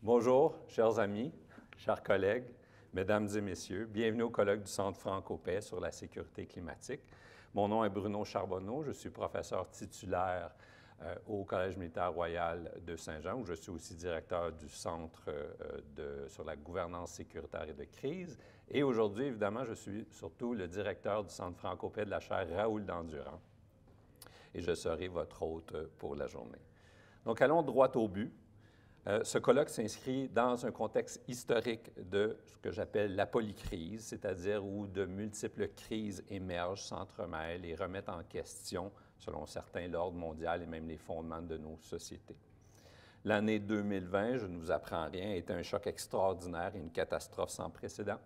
Bonjour, chers amis, chers collègues, mesdames et messieurs. Bienvenue au colloque du Centre Franco-Paix sur la sécurité climatique. Mon nom est Bruno Charbonneau. Je suis professeur titulaire au Collège militaire royal de Saint-Jean, où je suis aussi directeur du Centre sur la gouvernance sécuritaire et de crise. Et aujourd'hui, évidemment, je suis surtout le directeur du Centre Franco-Paix de la chaire Raoul Dandurand. Et je serai votre hôte pour la journée. Donc, allons droit au but. Ce colloque s'inscrit dans un contexte historique de ce que j'appelle la polycrise, c'est-à-dire où de multiples crises émergent, s'entremêlent et remettent en question, selon certains, l'ordre mondial et même les fondements de nos sociétés. L'année 2020, je ne vous apprends rien, a été un choc extraordinaire et une catastrophe sans précédent.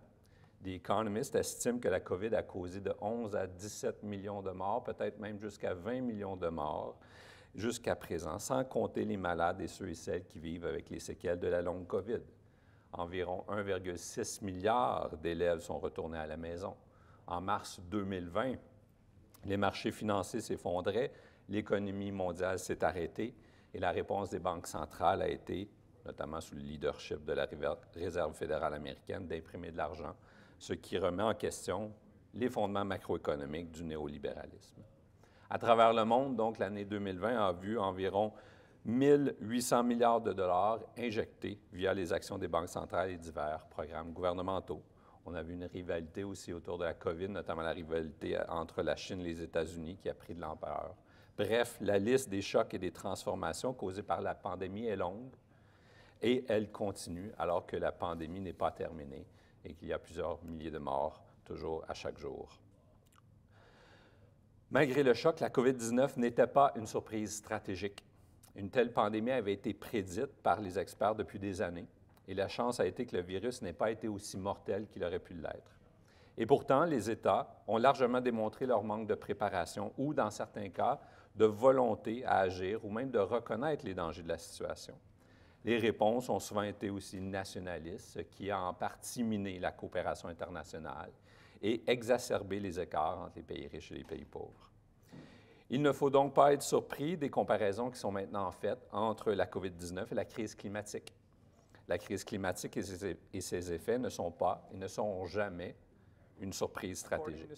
The Economist estime que la COVID a causé de 11 à 17 millions de morts, peut-être même jusqu'à 20 millions de morts, jusqu'à présent, sans compter les malades et ceux et celles qui vivent avec les séquelles de la longue COVID. Environ 1,6 milliard d'élèves sont retournés à la maison. En mars 2020, les marchés financiers s'effondraient, l'économie mondiale s'est arrêtée et la réponse des banques centrales a été, notamment sous le leadership de la Réserve fédérale américaine, d'imprimer de l'argent, ce qui remet en question les fondements macroéconomiques du néolibéralisme. À travers le monde, donc, l'année 2020 a vu environ 1 800 milliards de dollars injectés via les actions des banques centrales et divers programmes gouvernementaux. On a vu une rivalité aussi autour de la COVID, notamment la rivalité entre la Chine et les États-Unis qui a pris de l'ampleur. Bref, la liste des chocs et des transformations causées par la pandémie est longue et elle continue alors que la pandémie n'est pas terminée et qu'il y a plusieurs milliers de morts toujours à chaque jour. Malgré le choc, la COVID-19 n'était pas une surprise stratégique. Une telle pandémie avait été prédite par les experts depuis des années, et la chance a été que le virus n'ait pas été aussi mortel qu'il aurait pu l'être. Et pourtant, les États ont largement démontré leur manque de préparation ou, dans certains cas, de volonté à agir ou même de reconnaître les dangers de la situation. Les réponses ont souvent été aussi nationalistes, ce qui a en partie miné la coopération internationale et exacerbé les écarts entre les pays riches et les pays pauvres. Il ne faut donc pas être surpris des comparaisons qui sont maintenant faites entre la COVID-19 et la crise climatique. La crise climatique et ses effets ne sont pas et ne seront jamais une surprise stratégique.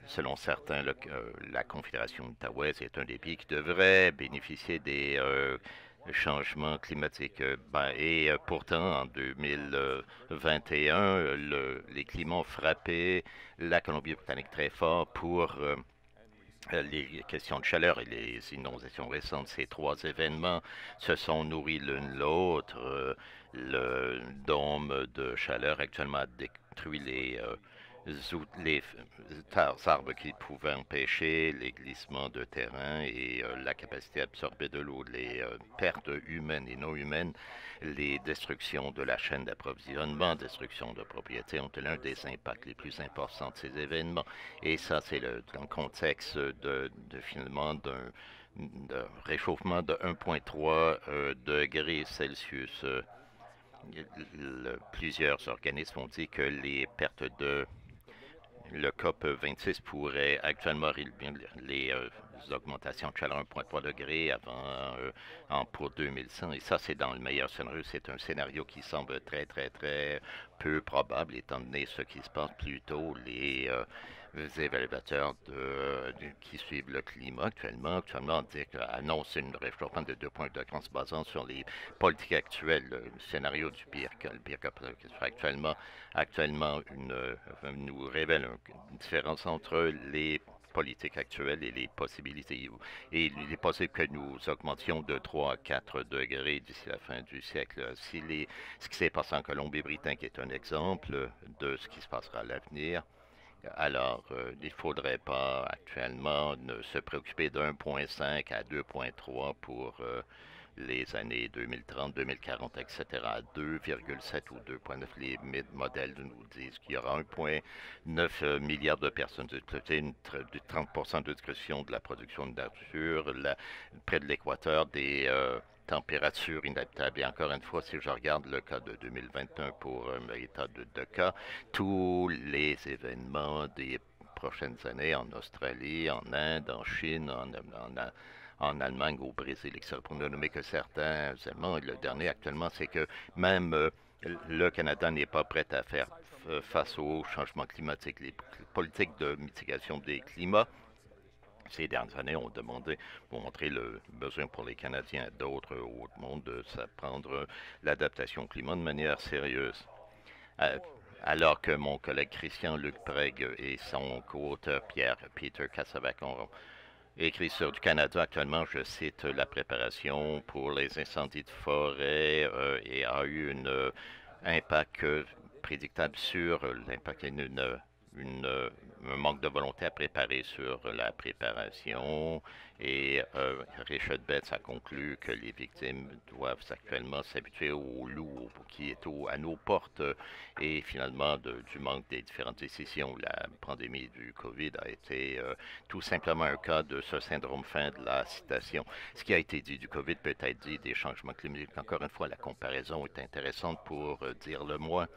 Selon certains, la Confédération Outaouais est un des pays qui devrait bénéficier des changements climatiques. Pourtant, en 2021, les climats ont frappé la Colombie-Britannique très fort pour les questions de chaleur et les inondations récentes. Ces trois événements se sont nourris l'un l'autre. Le dôme de chaleur actuellement a détruit les arbres qui pouvaient empêcher les glissements de terrain et la capacité à absorber de l'eau, les pertes humaines et non humaines, les destructions de la chaîne d'approvisionnement, destruction de propriétés ont l'un des impacts les plus importants de ces événements. Et ça, c'est dans le contexte finalement d'un réchauffement de 1,3 degrés Celsius. Plusieurs organismes ont dit que les pertes de le COP 26 pourrait actuellement les augmentations de chaleur 1,3 degré pour 2100. Et ça, c'est dans le meilleur scénario. C'est un scénario qui semble très, très, très peu probable, étant donné ce qui se passe plutôt. Les évaluateurs qui suivent le climat actuellement annoncent une réchauffement de 2,2 degrés en se basant sur les politiques actuelles. Le scénario du pire que qui se fait actuellement nous révèle une différence entre les politiques actuelles et les possibilités. Et il est possible que nous augmentions de 3 à 4 degrés d'ici la fin du siècle. Ce qui s'est passé en Colombie-Britannique est un exemple de ce qui se passera à l'avenir. Alors, il ne faudrait pas actuellement se préoccuper de 1,5 à 2,3 pour les années 2030, 2040, etc. 2,7 ou 2,9, les modèles nous disent qu'il y aura 1,9 milliard de personnes, de 30% de discussion de la production de nature, près de l'équateur, des température inhabitable. Et encore une fois, si je regarde le cas de 2021 pour un état de cas, tous les événements des prochaines années en Australie, en Inde, en Chine, en Allemagne, au Brésil, etc. Pour ne nommer que certains éléments. Le dernier actuellement, c'est que même le Canada n'est pas prêt à faire face au changement climatique. Les politiques de mitigation des climats ces dernières années ont demandé, pour montrer le besoin pour les Canadiens et d'autres au monde de s'apprendre l'adaptation au climat de manière sérieuse. Euh, Alors que mon collègue Christian-Luc Preg et son co-auteur Peter Kassavak ont écrit sur du Canada actuellement, je cite, la préparation pour les incendies de forêt et a eu un impact prédictable sur l'impact un manque de volonté à préparer sur la préparation. Et Richard Betts a conclu que les victimes doivent actuellement s'habituer au loup qui est à nos portes et finalement du manque des différentes décisions. La pandémie du COVID a été tout simplement un cas de ce syndrome, fin de la citation. Ce qui a été dit du COVID peut être dit des changements climatiques. Encore une fois, la comparaison est intéressante pour dire le moins.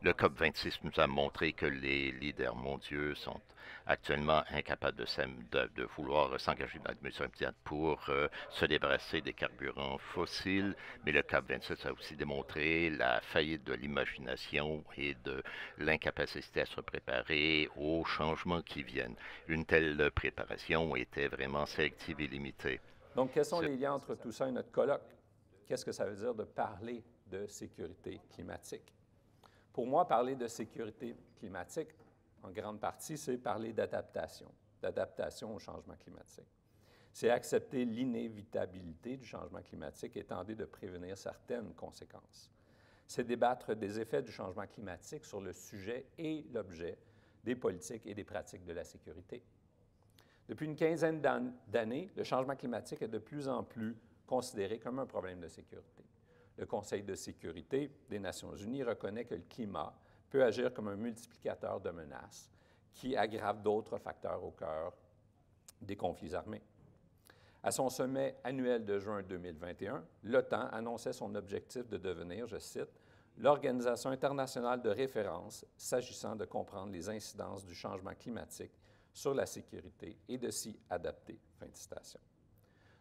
Le COP26 nous a montré que les leaders mondiaux sont actuellement incapables de vouloir s'engager dans une mesure immédiate pour se débarrasser des carburants fossiles, mais le COP26 a aussi démontré la faillite de l'imagination et de l'incapacité à se préparer aux changements qui viennent. Une telle préparation était vraiment sélective et limitée. Donc, quels sont les liens entre tout ça et notre colloque? Qu'est-ce que ça veut dire de parler de sécurité climatique? Pour moi, parler de sécurité climatique, en grande partie, c'est parler d'adaptation au changement climatique. C'est accepter l'inévitabilité du changement climatique et tenter de prévenir certaines conséquences. C'est débattre des effets du changement climatique sur le sujet et l'objet des politiques et des pratiques de la sécurité. Depuis une quinzaine d'années, le changement climatique est de plus en plus considéré comme un problème de sécurité. Le Conseil de sécurité des Nations unies reconnaît que le climat peut agir comme un multiplicateur de menaces qui aggrave d'autres facteurs au cœur des conflits armés. À son sommet annuel de juin 2021, l'OTAN annonçait son objectif de devenir, je cite, « l'organisation internationale de référence s'agissant de comprendre les incidences du changement climatique sur la sécurité et de s'y adapter ». Fin de citation.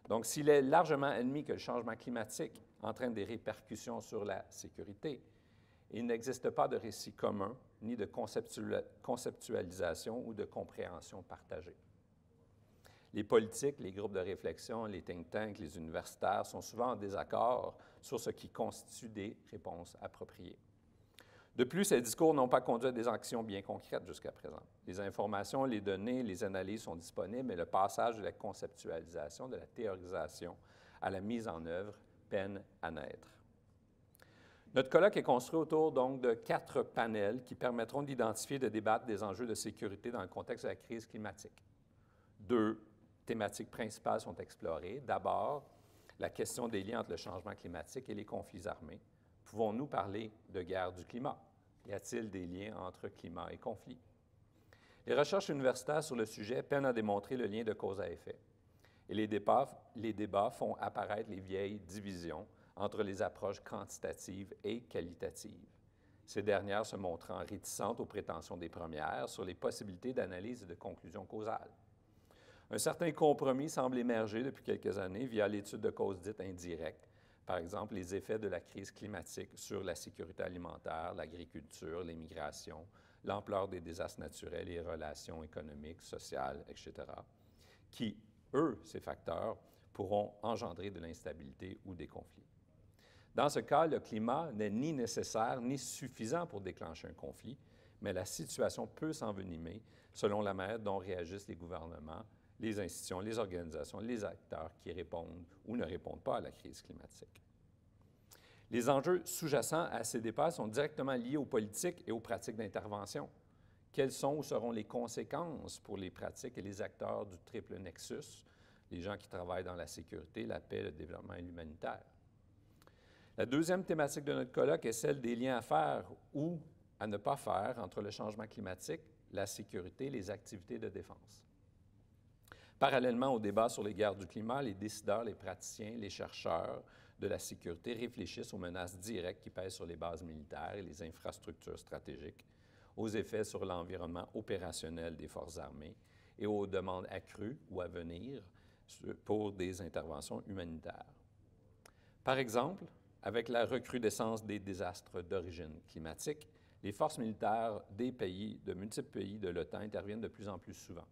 Donc, s'il est largement admis que le changement climatique entraîne des répercussions sur la sécurité, il n'existe pas de récit commun ni de conceptualisation ou de compréhension partagée. Les politiques, les groupes de réflexion, les think tanks, les universitaires sont souvent en désaccord sur ce qui constitue des réponses appropriées. De plus, ces discours n'ont pas conduit à des actions bien concrètes jusqu'à présent. Les informations, les données, les analyses sont disponibles, mais le passage de la conceptualisation, de la théorisation à la mise en œuvre peine à naître. Notre colloque est construit autour donc de 4 panels qui permettront d'identifier et de débattre des enjeux de sécurité dans le contexte de la crise climatique. 2 thématiques principales sont explorées. D'abord, la question des liens entre le changement climatique et les conflits armés. Pouvons-nous parler de guerre du climat? Y a-t-il des liens entre climat et conflit? Les recherches universitaires sur le sujet peinent à démontrer le lien de cause à effet. Et les débats font apparaître les vieilles divisions entre les approches quantitatives et qualitatives, ces dernières se montrant réticentes aux prétentions des premières sur les possibilités d'analyse et de conclusion causale. Un certain compromis semble émerger depuis quelques années via l'étude de causes dites indirectes, par exemple les effets de la crise climatique sur la sécurité alimentaire, l'agriculture, les migrations, l'ampleur des désastres naturels, les relations économiques, sociales, etc., qui, eux, ces facteurs, pourront engendrer de l'instabilité ou des conflits. Dans ce cas, le climat n'est ni nécessaire ni suffisant pour déclencher un conflit, mais la situation peut s'envenimer selon la manière dont réagissent les gouvernements, les institutions, les organisations, les acteurs qui répondent ou ne répondent pas à la crise climatique. Les enjeux sous-jacents à ces débats sont directement liés aux politiques et aux pratiques d'intervention. Quelles sont ou seront les conséquences pour les pratiques et les acteurs du triple nexus, les gens qui travaillent dans la sécurité, la paix, le développement et l'humanitaire? La deuxième thématique de notre colloque est celle des liens à faire ou à ne pas faire entre le changement climatique, la sécurité et les activités de défense. Parallèlement au débat sur les guerres du climat, les décideurs, les praticiens, les chercheurs de la sécurité réfléchissent aux menaces directes qui pèsent sur les bases militaires et les infrastructures stratégiques, aux effets sur l'environnement opérationnel des forces armées et aux demandes accrues ou à venir pour des interventions humanitaires. Par exemple, avec la recrudescence des désastres d'origine climatique, les forces militaires de multiples pays de l'OTAN interviennent de plus en plus souvent.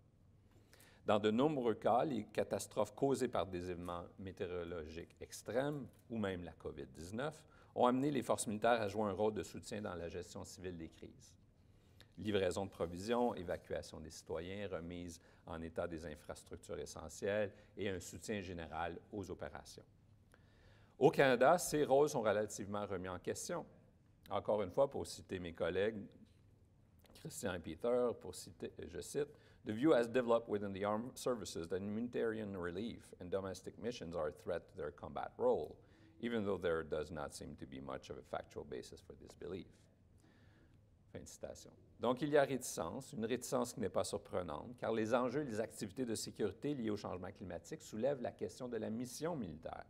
Dans de nombreux cas, les catastrophes causées par des événements météorologiques extrêmes, ou même la COVID-19, ont amené les forces militaires à jouer un rôle de soutien dans la gestion civile des crises. Livraison de provisions, évacuation des citoyens, remise en état des infrastructures essentielles et un soutien général aux opérations. Au Canada, ces rôles sont relativement remis en question. Encore une fois, pour citer mes collègues, Christian et Peter, je cite, "The view has developed within the armed services that humanitarian relief and domestic missions are a threat to their combat role, even though there does not seem to be much of a factual basis for this belief." Fin de citation. Donc, il y a réticence, une réticence qui n'est pas surprenante, car les enjeux et les activités de sécurité liées au changement climatique soulèvent la question de la mission militaire.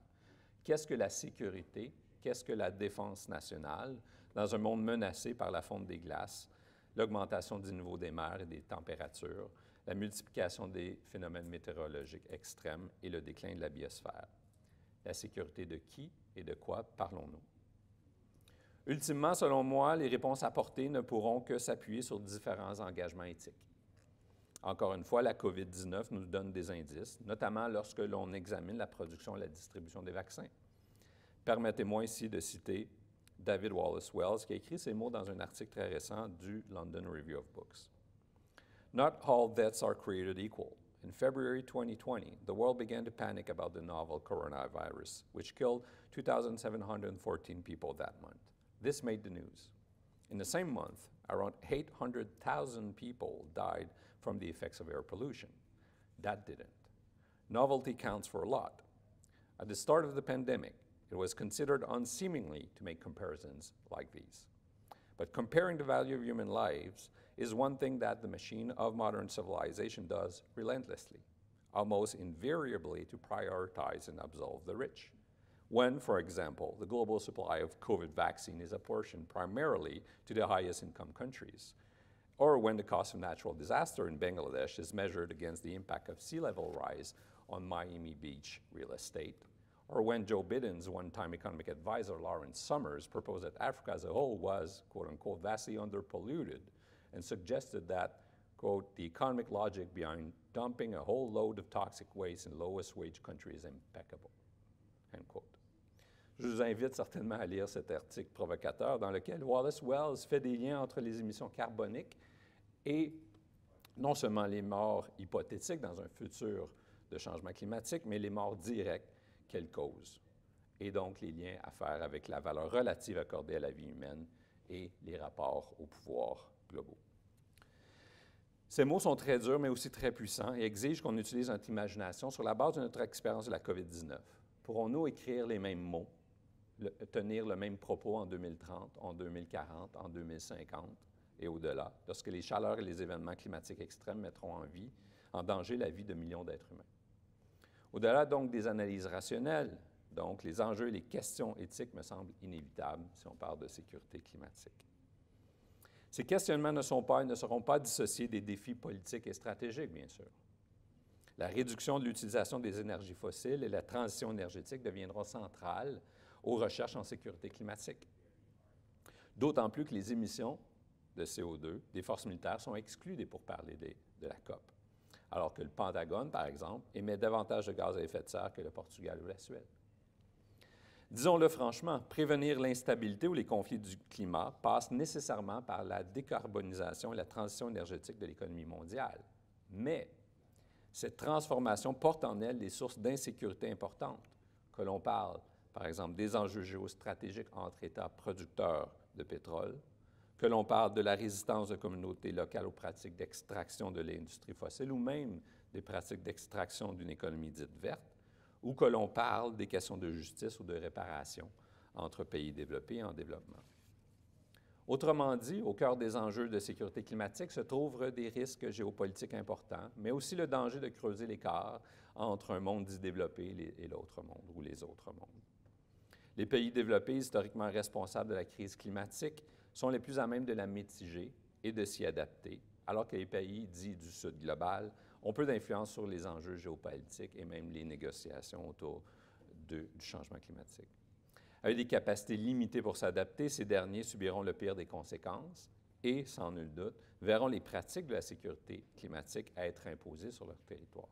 Qu'est-ce que la sécurité? Qu'est-ce que la défense nationale dans un monde menacé par la fonte des glaces, l'augmentation du niveau des mers et des températures, la multiplication des phénomènes météorologiques extrêmes et le déclin de la biosphère? La sécurité de qui et de quoi parlons-nous? Ultimement, selon moi, les réponses apportées ne pourront que s'appuyer sur différents engagements éthiques. Encore une fois, la COVID-19 nous donne des indices, notamment lorsque l'on examine la production et la distribution des vaccins. Permettez-moi ici de citer David Wallace Wells, qui a écrit ces mots dans un article très récent du London Review of Books. "Not all deaths are created equal. In February 2020, the world began to panic about the novel coronavirus, which killed 2,714 people that month. This made the news. In the same month, around 800,000 people died from the effects of air pollution. That didn't. Novelty counts for a lot. At the start of the pandemic, it was considered unseemly to make comparisons like these. But comparing the value of human lives is one thing that the machine of modern civilization does relentlessly, almost invariably to prioritize and absolve the rich. When, for example, the global supply of COVID vaccine is apportioned primarily to the highest income countries, or when the cost of natural disaster in Bangladesh is measured against the impact of sea level rise on Miami Beach real estate, or when Joe Biden's one-time economic advisor, Lawrence Summers, proposed that Africa as a whole was, quote-unquote, vastly underpolluted and suggested that, quote, "the economic logic behind dumping a whole load of toxic waste in lowest wage countries is impeccable," end quote. Je vous invite certainement à lire cet article provocateur dans lequel Wallace Wells fait des liens entre les émissions carboniques et non seulement les morts hypothétiques dans un futur de changement climatique, mais les morts directes qu'elles causent, et donc les liens à faire avec la valeur relative accordée à la vie humaine et les rapports aux pouvoirs globaux. Ces mots sont très durs, mais aussi très puissants et exigent qu'on utilise notre imagination sur la base de notre expérience de la COVID-19. Pourrons-nous écrire les mêmes mots, tenir le même propos en 2030, en 2040, en 2050 et au-delà, lorsque les chaleurs et les événements climatiques extrêmes mettront en danger la vie de millions d'êtres humains? Au-delà donc des analyses rationnelles, donc les enjeux et les questions éthiques me semblent inévitables si on parle de sécurité climatique. Ces questionnements ne seront pas dissociés des défis politiques et stratégiques, bien sûr. La réduction de l'utilisation des énergies fossiles et la transition énergétique deviendront centrales aux recherches en sécurité climatique. D'autant plus que les émissions de CO2 des forces militaires sont exclues des pourparlers de la COP, alors que le Pentagone, par exemple, émet davantage de gaz à effet de serre que le Portugal ou la Suède. Disons-le franchement, prévenir l'instabilité ou les conflits du climat passe nécessairement par la décarbonisation et la transition énergétique de l'économie mondiale. Mais cette transformation porte en elle des sources d'insécurité importantes, que l'on parle, par exemple, des enjeux géostratégiques entre États producteurs de pétrole, que l'on parle de la résistance de communautés locales aux pratiques d'extraction de l'industrie fossile ou même des pratiques d'extraction d'une économie dite verte, ou que l'on parle des questions de justice ou de réparation entre pays développés et en développement. Autrement dit, au cœur des enjeux de sécurité climatique se trouvent des risques géopolitiques importants, mais aussi le danger de creuser l'écart entre un monde dit développé et l'autre monde ou les autres mondes. Les pays développés, historiquement responsables de la crise climatique, sont les plus à même de la mitiger et de s'y adapter, alors que les pays dits du Sud global ont ont peu d'influence sur les enjeux géopolitiques et même les négociations autour du changement climatique. Avec des capacités limitées pour s'adapter, ces derniers subiront le pire des conséquences et, sans nul doute, verront les pratiques de la sécurité climatique être imposées sur leur territoire.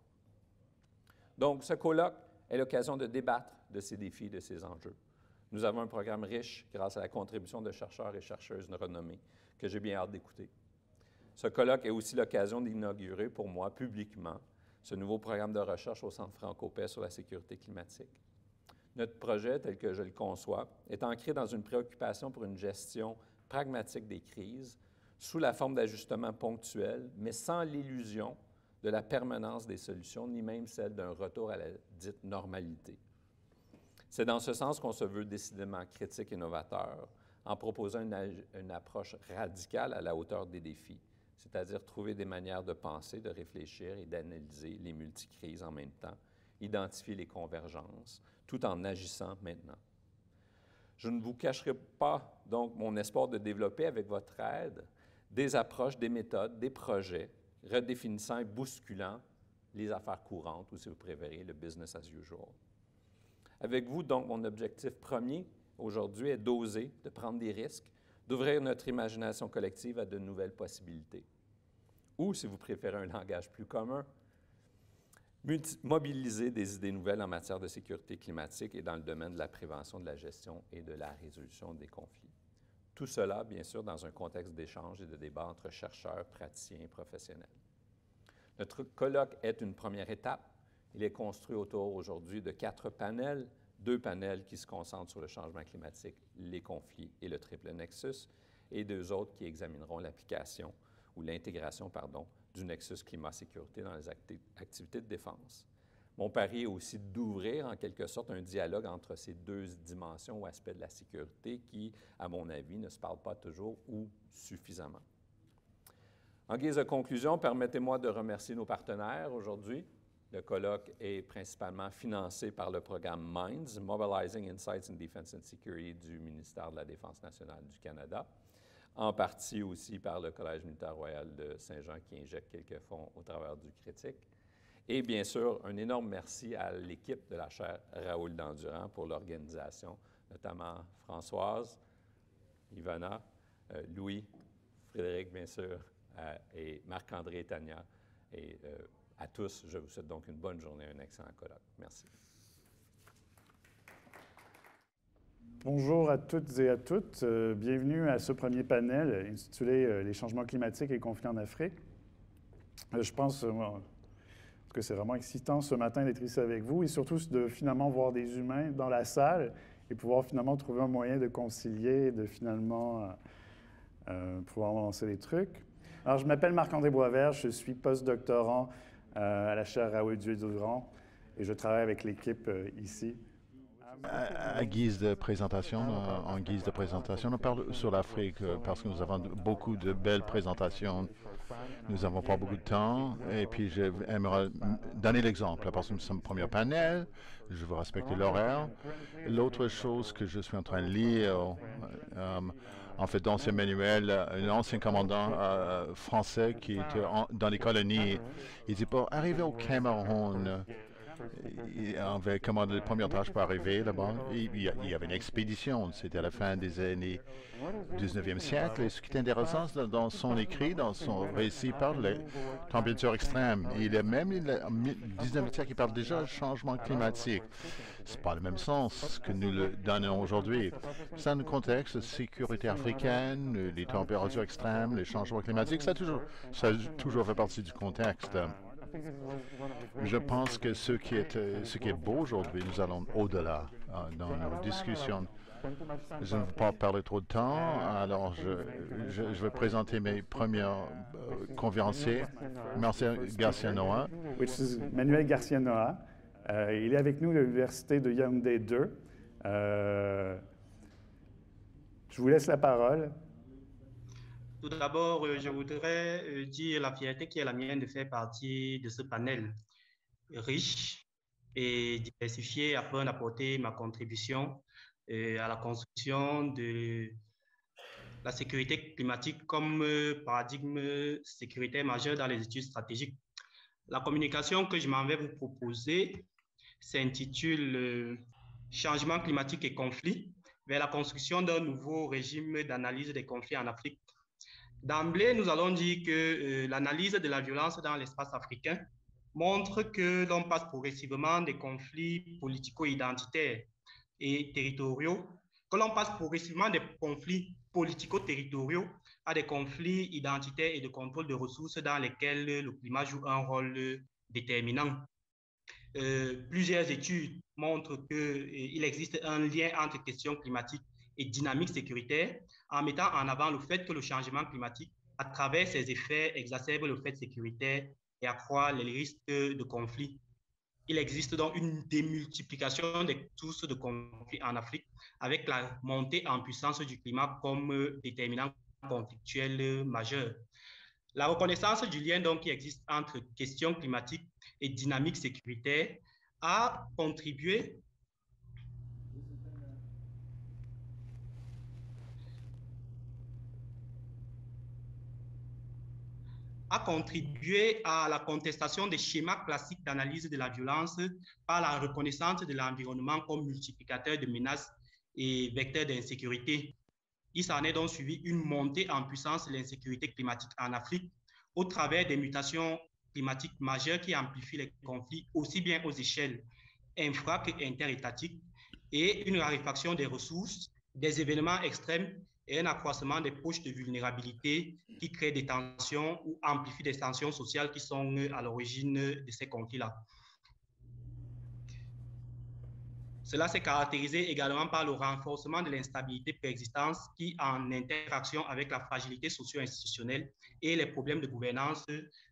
Donc, ce colloque est l'occasion de débattre de ces défis, de ces enjeux. Nous avons un programme riche grâce à la contribution de chercheurs et chercheuses renommés que j'ai bien hâte d'écouter. Ce colloque est aussi l'occasion d'inaugurer pour moi publiquement ce nouveau programme de recherche au Centre Franco-Paix sur la sécurité climatique. Notre projet, tel que je le conçois, est ancré dans une préoccupation pour une gestion pragmatique des crises sous la forme d'ajustements ponctuels, mais sans l'illusion de la permanence des solutions, ni même celle d'un retour à la dite normalité. C'est dans ce sens qu'on se veut décidément critique et novateur, en proposant une approche radicale à la hauteur des défis, c'est-à-dire trouver des manières de penser, de réfléchir et d'analyser les multicrises en même temps, identifier les convergences, tout en agissant maintenant. Je ne vous cacherai pas, donc, mon espoir de développer avec votre aide des approches, des méthodes, des projets, redéfinissant et bousculant les affaires courantes, ou si vous préférez, le business as usual. Avec vous, donc, mon objectif premier aujourd'hui est d'oser, de prendre des risques, d'ouvrir notre imagination collective à de nouvelles possibilités. Ou, si vous préférez un langage plus commun, mobiliser des idées nouvelles en matière de sécurité climatique et dans le domaine de la prévention, de la gestion et de la résolution des conflits. Tout cela, bien sûr, dans un contexte d'échange et de débat entre chercheurs, praticiens et professionnels. Notre colloque est une première étape. Il est construit autour aujourd'hui de 4 panels, 2 panels qui se concentrent sur le changement climatique, les conflits et le triple nexus, et 2 autres qui examineront l'application ou l'intégration, du nexus climat-sécurité dans les activités de défense. Mon pari est aussi d'ouvrir en quelque sorte un dialogue entre ces 2 dimensions ou aspects de la sécurité qui, à mon avis, ne se parlent pas toujours ou suffisamment. En guise de conclusion, permettez-moi de remercier nos partenaires aujourd'hui. Le colloque est principalement financé par le programme MINDS, Mobilizing Insights in Defense and Security du ministère de la Défense nationale du Canada, en partie aussi par le Collège militaire royal de Saint-Jean qui injecte quelques fonds au travers du critique. Et bien sûr, un énorme merci à l'équipe de la chaire Raoul Dandurand pour l'organisation, notamment Françoise, Ivana, Louis, Frédéric, bien sûr, et Marc-André et Tania. Et à tous, je vous souhaite donc une bonne journée, un excellent colloque. Merci. Bonjour à toutes et à toutes. Bienvenue à ce premier panel intitulé « Les changements climatiques et conflits en Afrique ». Je pense que c'est vraiment excitant ce matin d'être ici avec vous et surtout de finalement voir des humains dans la salle et pouvoir finalement trouver un moyen de concilier et de finalement pouvoir lancer des trucs. Alors, je m'appelle Marc-André Boisvert, je suis postdoctorant à la chaire Raoul Dandurand et je travaille avec l'équipe ici. En guise de présentation, on parle sur l'Afrique parce que nous avons beaucoup de belles présentations. Nous n'avons pas beaucoup de temps et puis j'aimerais donner l'exemple parce que nous sommes au premier panel, je veux respecter l'horaire. L'autre chose que je suis en train de lire, en fait, dans ce manuel, un ancien commandant français qui était dans les colonies, il dit pour arriver au Cameroun, il avait commandé la première tâche pour arriver là-bas. Il y avait une expédition, c'était à la fin des années 19e siècle. Et ce qui est intéressant, dans son écrit, dans son récit, il parle de températures extrêmes. Il y a même, au 19e siècle, il parle déjà de changement climatique. Ce n'est pas le même sens que nous le donnons aujourd'hui. C'est un contexte de sécurité africaine, les températures extrêmes, les changements climatiques, ça a toujours fait partie du contexte. Je pense que ce qui est beau aujourd'hui, nous allons au-delà dans nos discussions. Je ne veux pas parler trop de temps, alors je vais présenter mes premiers conférenciers. Marcel Garcia-Noah. Manuel Garcia-Noah. Il est avec nous de l'Université de Yaoundé 2. Je vous laisse la parole. Tout d'abord, je voudrais dire la fierté qui est la mienne de faire partie de ce panel riche et diversifié afin d'apporter ma contribution à la construction de la sécurité climatique comme paradigme sécuritaire majeur dans les études stratégiques. La communication que je m'en vais vous proposer s'intitule Changement climatique et conflits vers la construction d'un nouveau régime d'analyse des conflits en Afrique. D'emblée, nous allons dire que l'analyse de la violence dans l'espace africain montre que l'on passe progressivement des conflits politico-identitaires et territoriaux, que l'on passe progressivement des conflits politico-territoriaux à des conflits identitaires et de contrôle de ressources dans lesquels le climat joue un rôle déterminant. Plusieurs études montrent qu'il existe un lien entre questions climatiques et dynamique sécuritaire, en mettant en avant le fait que le changement climatique, à travers ses effets, exacerbe le fait sécuritaire et accroît les risques de conflits. Il existe donc une démultiplication des sources de conflits en Afrique, avec la montée en puissance du climat comme déterminant conflictuel majeur. La reconnaissance du lien donc, qui existe entre questions climatiques et dynamique sécuritaire a contribué à la contestation des schémas classiques d'analyse de la violence par la reconnaissance de l'environnement comme multiplicateur de menaces et vecteur d'insécurité. Il s'en est donc suivi une montée en puissance de l'insécurité climatique en Afrique au travers des mutations climatiques majeures qui amplifient les conflits aussi bien aux échelles infra- que interétatiques et une raréfaction des ressources, des événements extrêmes et un accroissement des poches de vulnérabilité qui créent des tensions ou amplifient des tensions sociales qui sont à l'origine de ces conflits-là. Cela s'est caractérisé également par le renforcement de l'instabilité préexistante qui, en interaction avec la fragilité socio-institutionnelle et les problèmes de gouvernance,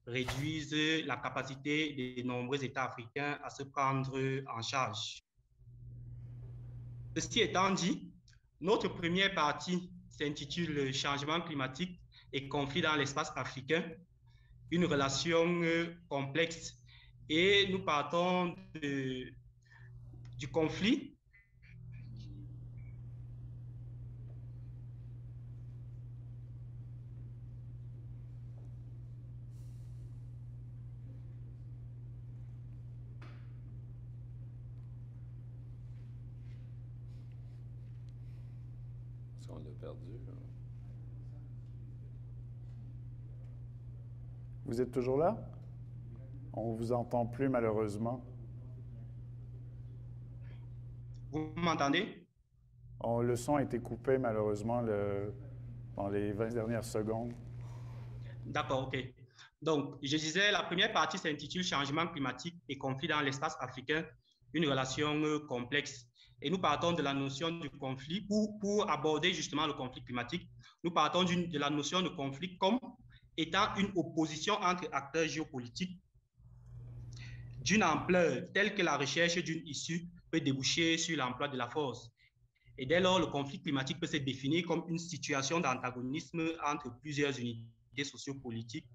réduisent la capacité des nombreux États africains à se prendre en charge. Ceci étant dit, notre première partie s'intitule Changement climatique et conflit dans l'espace africain, une relation complexe. Et nous partons du conflit Est-ce qu'on l'a perdu? Vous êtes toujours là? On ne vous entend plus, malheureusement. Vous m'entendez? Le son a été coupé, malheureusement, dans les 20 dernières secondes. D'accord, OK. Donc, je disais, la première partie s'intitule Changement climatique et conflit dans l'espace africain, une relation complexe. Et nous partons de la notion du conflit pour aborder justement le conflit climatique. Nous partons de la notion de conflit comme étant une opposition entre acteurs géopolitiques d'une ampleur telle que la recherche d'une issue peut déboucher sur l'emploi de la force. Et dès lors, le conflit climatique peut se définir comme une situation d'antagonisme entre plusieurs unités sociopolitiques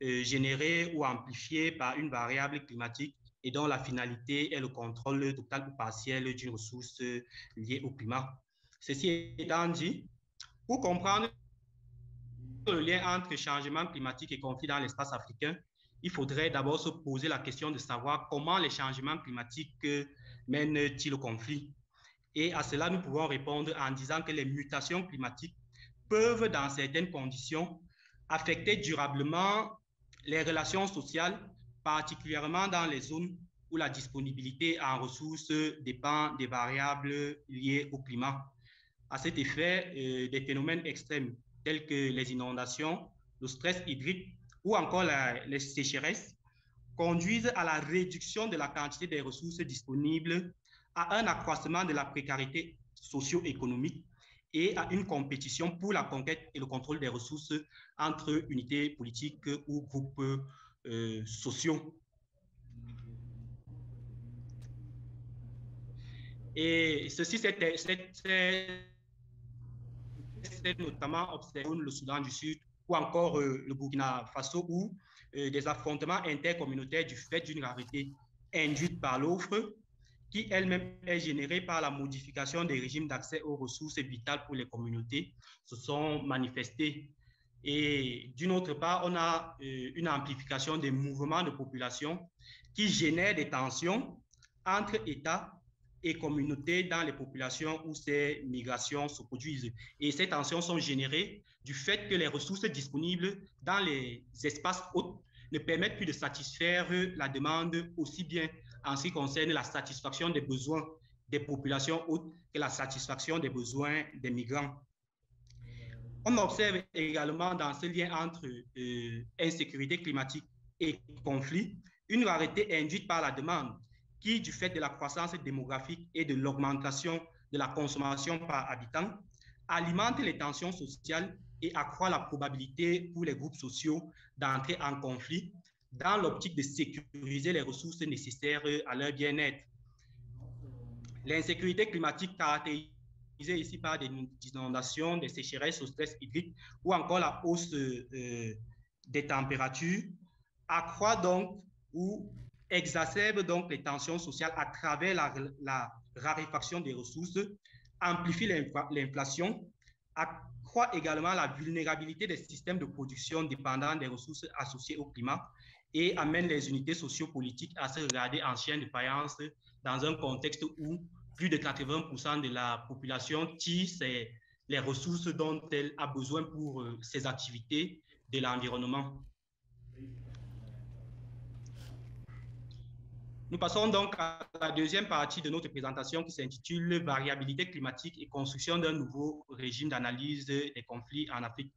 générée ou amplifiée par une variable climatique et dont la finalité est le contrôle total ou partiel d'une ressource liée au climat. Ceci étant dit, pour comprendre le lien entre changement climatique et conflit dans l'espace africain, il faudrait d'abord se poser la question de savoir comment les changements climatiques mènent-ils au conflit. Et à cela, nous pouvons répondre en disant que les mutations climatiques peuvent, dans certaines conditions, affecter durablement les relations sociales, particulièrement dans les zones où la disponibilité en ressources dépend des variables liées au climat. À cet effet, des phénomènes extrêmes tels que les inondations, le stress hydrique ou encore les sécheresses conduisent à la réduction de la quantité des ressources disponibles, à un accroissement de la précarité socio-économique et à une compétition pour la conquête et le contrôle des ressources entre unités politiques ou groupes sociaux. Et ceci, c'est notamment observé le Soudan du Sud ou encore le Burkina Faso où des affrontements intercommunautaires du fait d'une rareté induite par l'offre qui elle-même est générée par la modification des régimes d'accès aux ressources vitales pour les communautés, se sont manifestés. Et d'une autre part, on a une amplification des mouvements de population qui génèrent des tensions entre États et communautés dans les populations où ces migrations se produisent. Et ces tensions sont générées du fait que les ressources disponibles dans les espaces hôtes ne permettent plus de satisfaire la demande aussi bien en ce qui concerne la satisfaction des besoins des populations hôtes que la satisfaction des besoins des migrants. On observe également dans ce lien entre insécurité climatique et conflit une rareté induite par la demande qui, du fait de la croissance démographique et de l'augmentation de la consommation par habitant, alimente les tensions sociales et accroît la probabilité pour les groupes sociaux d'entrer en conflit dans l'optique de sécuriser les ressources nécessaires à leur bien-être. L'insécurité climatique caractérisée ici par des inondations, des sécheresses au stress hydrique ou encore la hausse des températures accroît donc ou exacerbe donc les tensions sociales à travers la raréfaction des ressources, amplifie l'inflation, accroît également la vulnérabilité des systèmes de production dépendants des ressources associées au climat et amène les unités sociopolitiques à se regarder en chien de faïence dans un contexte où plus de 80% de la population tire les ressources dont elle a besoin pour ses activités de l'environnement. Nous passons donc à la deuxième partie de notre présentation qui s'intitule « Variabilité climatique et construction d'un nouveau régime d'analyse des conflits en Afrique ».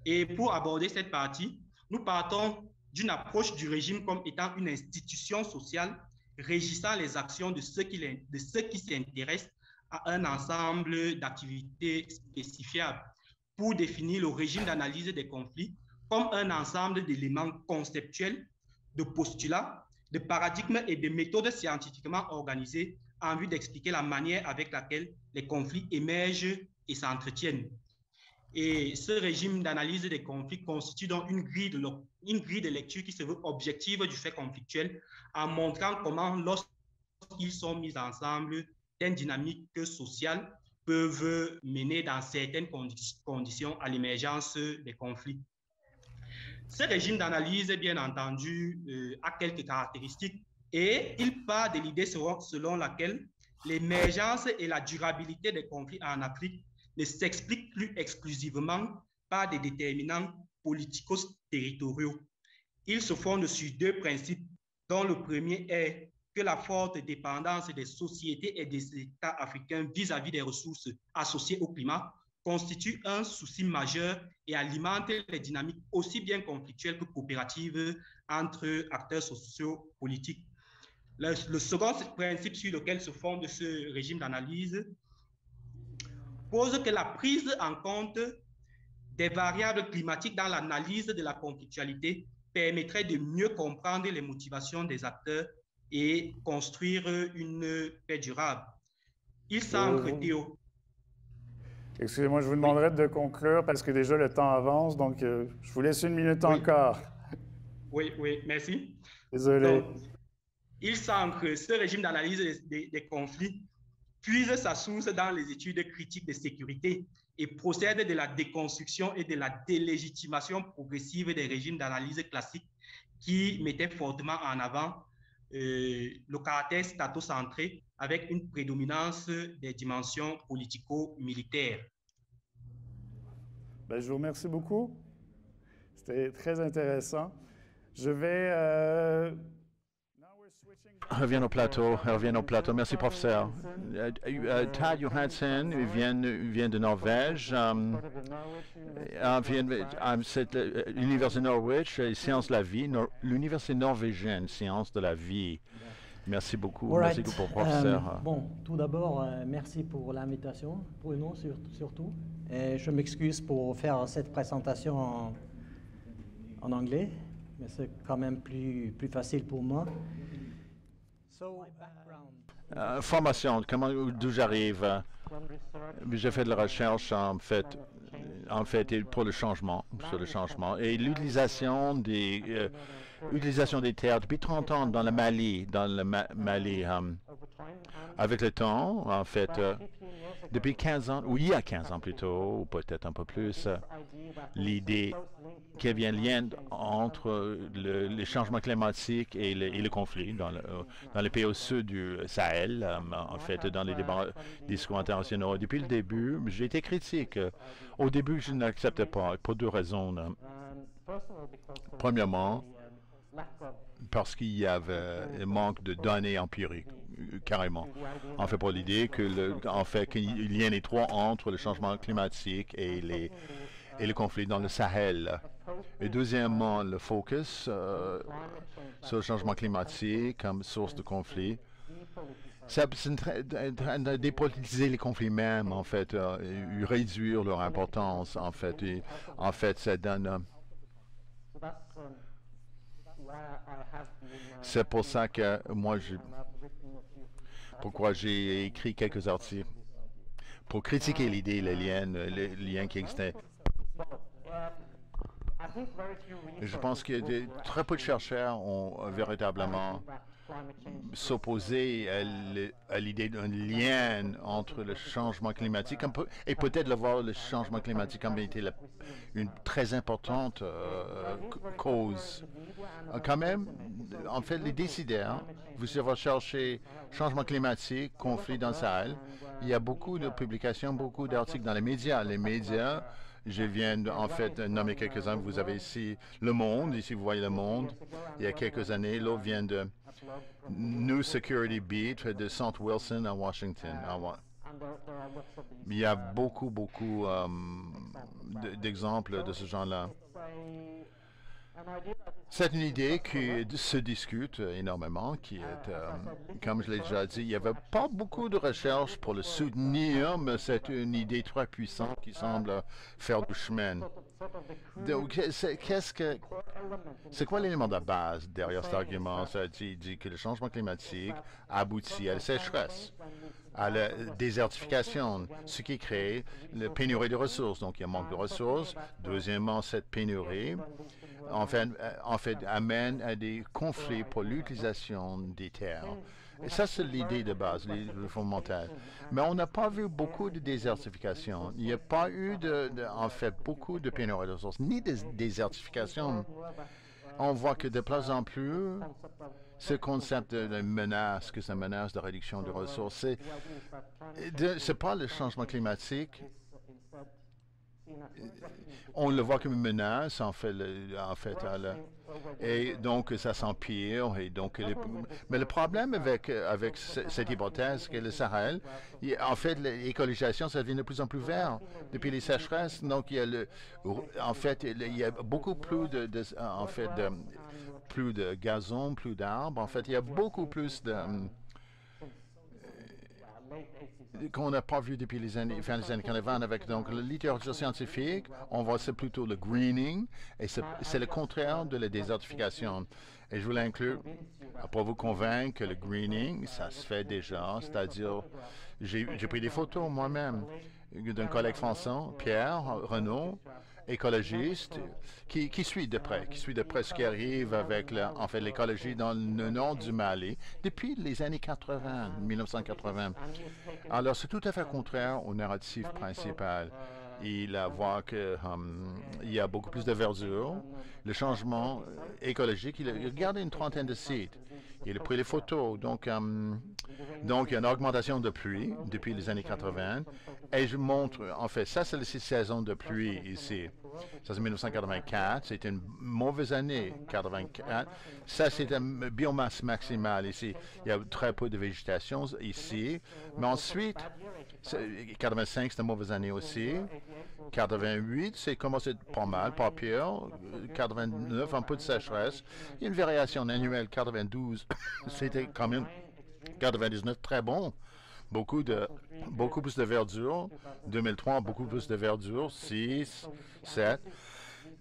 Et pour aborder cette partie, nous partons d'une approche du régime comme étant une institution sociale régissant les actions de ceux qui s'intéressent à un ensemble d'activités spécifiables pour définir le régime d'analyse des conflits comme un ensemble d'éléments conceptuels, de postulats, de paradigmes et de méthodes scientifiquement organisées en vue d'expliquer la manière avec laquelle les conflits émergent et s'entretiennent. Et ce régime d'analyse des conflits constitue donc une grille de lecture qui se veut objective du fait conflictuel en montrant comment, lorsqu'ils sont mis ensemble, des dynamiques sociales peuvent mener dans certaines conditions à l'émergence des conflits. Ce régime d'analyse, bien entendu, a quelques caractéristiques et il part de l'idée selon laquelle l'émergence et la durabilité des conflits en Afrique ne s'expliquent plus exclusivement par des déterminants politico-territoriaux. Ils se fondent sur deux principes, dont le premier est que la forte dépendance des sociétés et des États africains vis-à-vis des ressources associées au climat constitue un souci majeur et alimente les dynamiques aussi bien conflictuelles que coopératives entre acteurs sociaux politiques. Le second principe sur lequel se fonde ce régime d'analyse pose que la prise en compte des variables climatiques dans l'analyse de la conflictualité permettrait de mieux comprendre les motivations des acteurs et construire une paix durable. Il s'ancre, Théo. Excusez-moi, je vous demanderai de conclure parce que déjà le temps avance, donc je vous laisse une minute encore. Oui, merci. Désolé. Donc, il s'ancre, ce régime d'analyse des conflits puise sa source dans les études critiques de sécurité et procède de la déconstruction et de la délégitimation progressive des régimes d'analyse classiques qui mettaient fortement en avant le caractère statocentré avec une prédominance des dimensions politico-militaires. Ben, je vous remercie beaucoup. C'était très intéressant. Je vais... Reviens au plateau. Merci, professeur. Tad Johansen vient de Norvège. C'est l'Université de Norwich, Sciences de la vie, l'Université norvégienne, Sciences de la vie. Merci beaucoup. Merci beaucoup, professeur. Bon, tout d'abord, merci pour l'invitation, Bruno surtout. Et je m'excuse pour faire cette présentation en anglais, mais c'est quand même plus facile pour moi. Formation, d'où j'arrive. J'ai fait de la recherche en fait pour le changement, sur le changement et l'utilisation des terres depuis 30 ans dans le Mali, avec le temps, en fait, depuis 15 ans, ou il y a 15 ans plutôt, ou peut-être un peu plus, l'idée qu'il y avait un lien entre les changements climatiques et le conflit dans les pays au sud du Sahel, en fait, dans les débats discours internationaux. Depuis le début, j'ai été critique. Au début, je n'acceptais pas, pour deux raisons. Premièrement, parce qu'il y avait un manque de données empiriques, carrément. En fait, pour l'idée qu'il y a un étroit entre le changement climatique et le conflit dans le Sahel. Et deuxièmement, le focus sur le changement climatique comme source de conflit. C'est de dépolitiser les conflits même, en fait, réduire leur importance, en fait. Ça donne... C'est pour ça que pourquoi j'ai écrit quelques articles pour critiquer l'idée, les liens qui existaient. Je pense que très peu de chercheurs ont véritablement s'opposé à l'idée d'un lien entre le changement climatique et peut-être voir le changement climatique comme été une très importante cause. Quand même, en fait, les décideurs, vous allez chercher changement climatique, conflit dans le Sahel. Il y a beaucoup de publications, beaucoup d'articles dans les médias. Les médias, je viens en fait nommer quelques-uns. Vous avez ici Le Monde. Ici, vous voyez Le Monde. Il y a quelques années, l'autre vient de New Security Beat de St. Wilson à Washington. Il y a beaucoup d'exemples de ce genre-là. C'est une idée qui se discute énormément, qui est, comme je l'ai déjà dit, il n'y avait pas beaucoup de recherches pour le soutenir, mais c'est une idée très puissante qui semble faire du chemin. Donc, c'est quoi l'élément de base derrière cet argument? Ça dit que le changement climatique aboutit à la sécheresse, à la désertification, ce qui crée la pénurie de ressources. Donc, il y a un manque de ressources. Deuxièmement, cette pénurie, en fait, amène à des conflits pour l'utilisation des terres. Et ça, c'est l'idée de base, le fondamental. Mais on n'a pas vu beaucoup de désertification. Il n'y a pas eu, en fait, beaucoup de pénurie de ressources, ni de désertification. On voit que de plus en plus, ce concept de menace, que c'est une menace de réduction de ressources, c'est pas le changement climatique. On le voit comme une menace, et donc ça s'empire. Et donc, mais le problème avec cette hypothèse, c'est que le Sahel, en fait, l'écologisation, ça devient de plus en plus vert depuis les sécheresses. Donc, il y a beaucoup plus plus de gazon, plus d'arbres. En fait, il y a beaucoup plus qu'on n'a pas vu depuis les années 80 avec donc la littérature scientifique, on voit c'est plutôt le greening et c'est le contraire de la désertification. Et je voulais inclure, pour vous convaincre que le greening, ça se fait déjà, c'est-à-dire, j'ai pris des photos moi-même d'un collègue français, Pierre Renaud, écologiste, qui suit de près ce qui arrive avec l'écologie dans le nord du Mali depuis les années 1980. Alors, c'est tout à fait contraire au narratif principal. Il voit qu'il y a beaucoup plus de verdure. Le changement écologique, il a regardé une trentaine de sites. Il a pris les photos. Donc, il y a une augmentation de pluie depuis les années 80. Et je montre, en fait, ça, c'est les 6 saisons de pluie ici. Ça, c'est 1984. C'était une mauvaise année, 84. Ça, c'est une biomasse maximale ici. Il y a très peu de végétation ici. Mais ensuite, 85, c'est une mauvaise année aussi. 88, c'est commencé pas mal, pas pire. 89, un peu de sécheresse. Il y a une variation annuelle. 92, c'était quand même 99, très bon. Beaucoup plus de verdure. 2003, beaucoup plus de verdure. 6, 7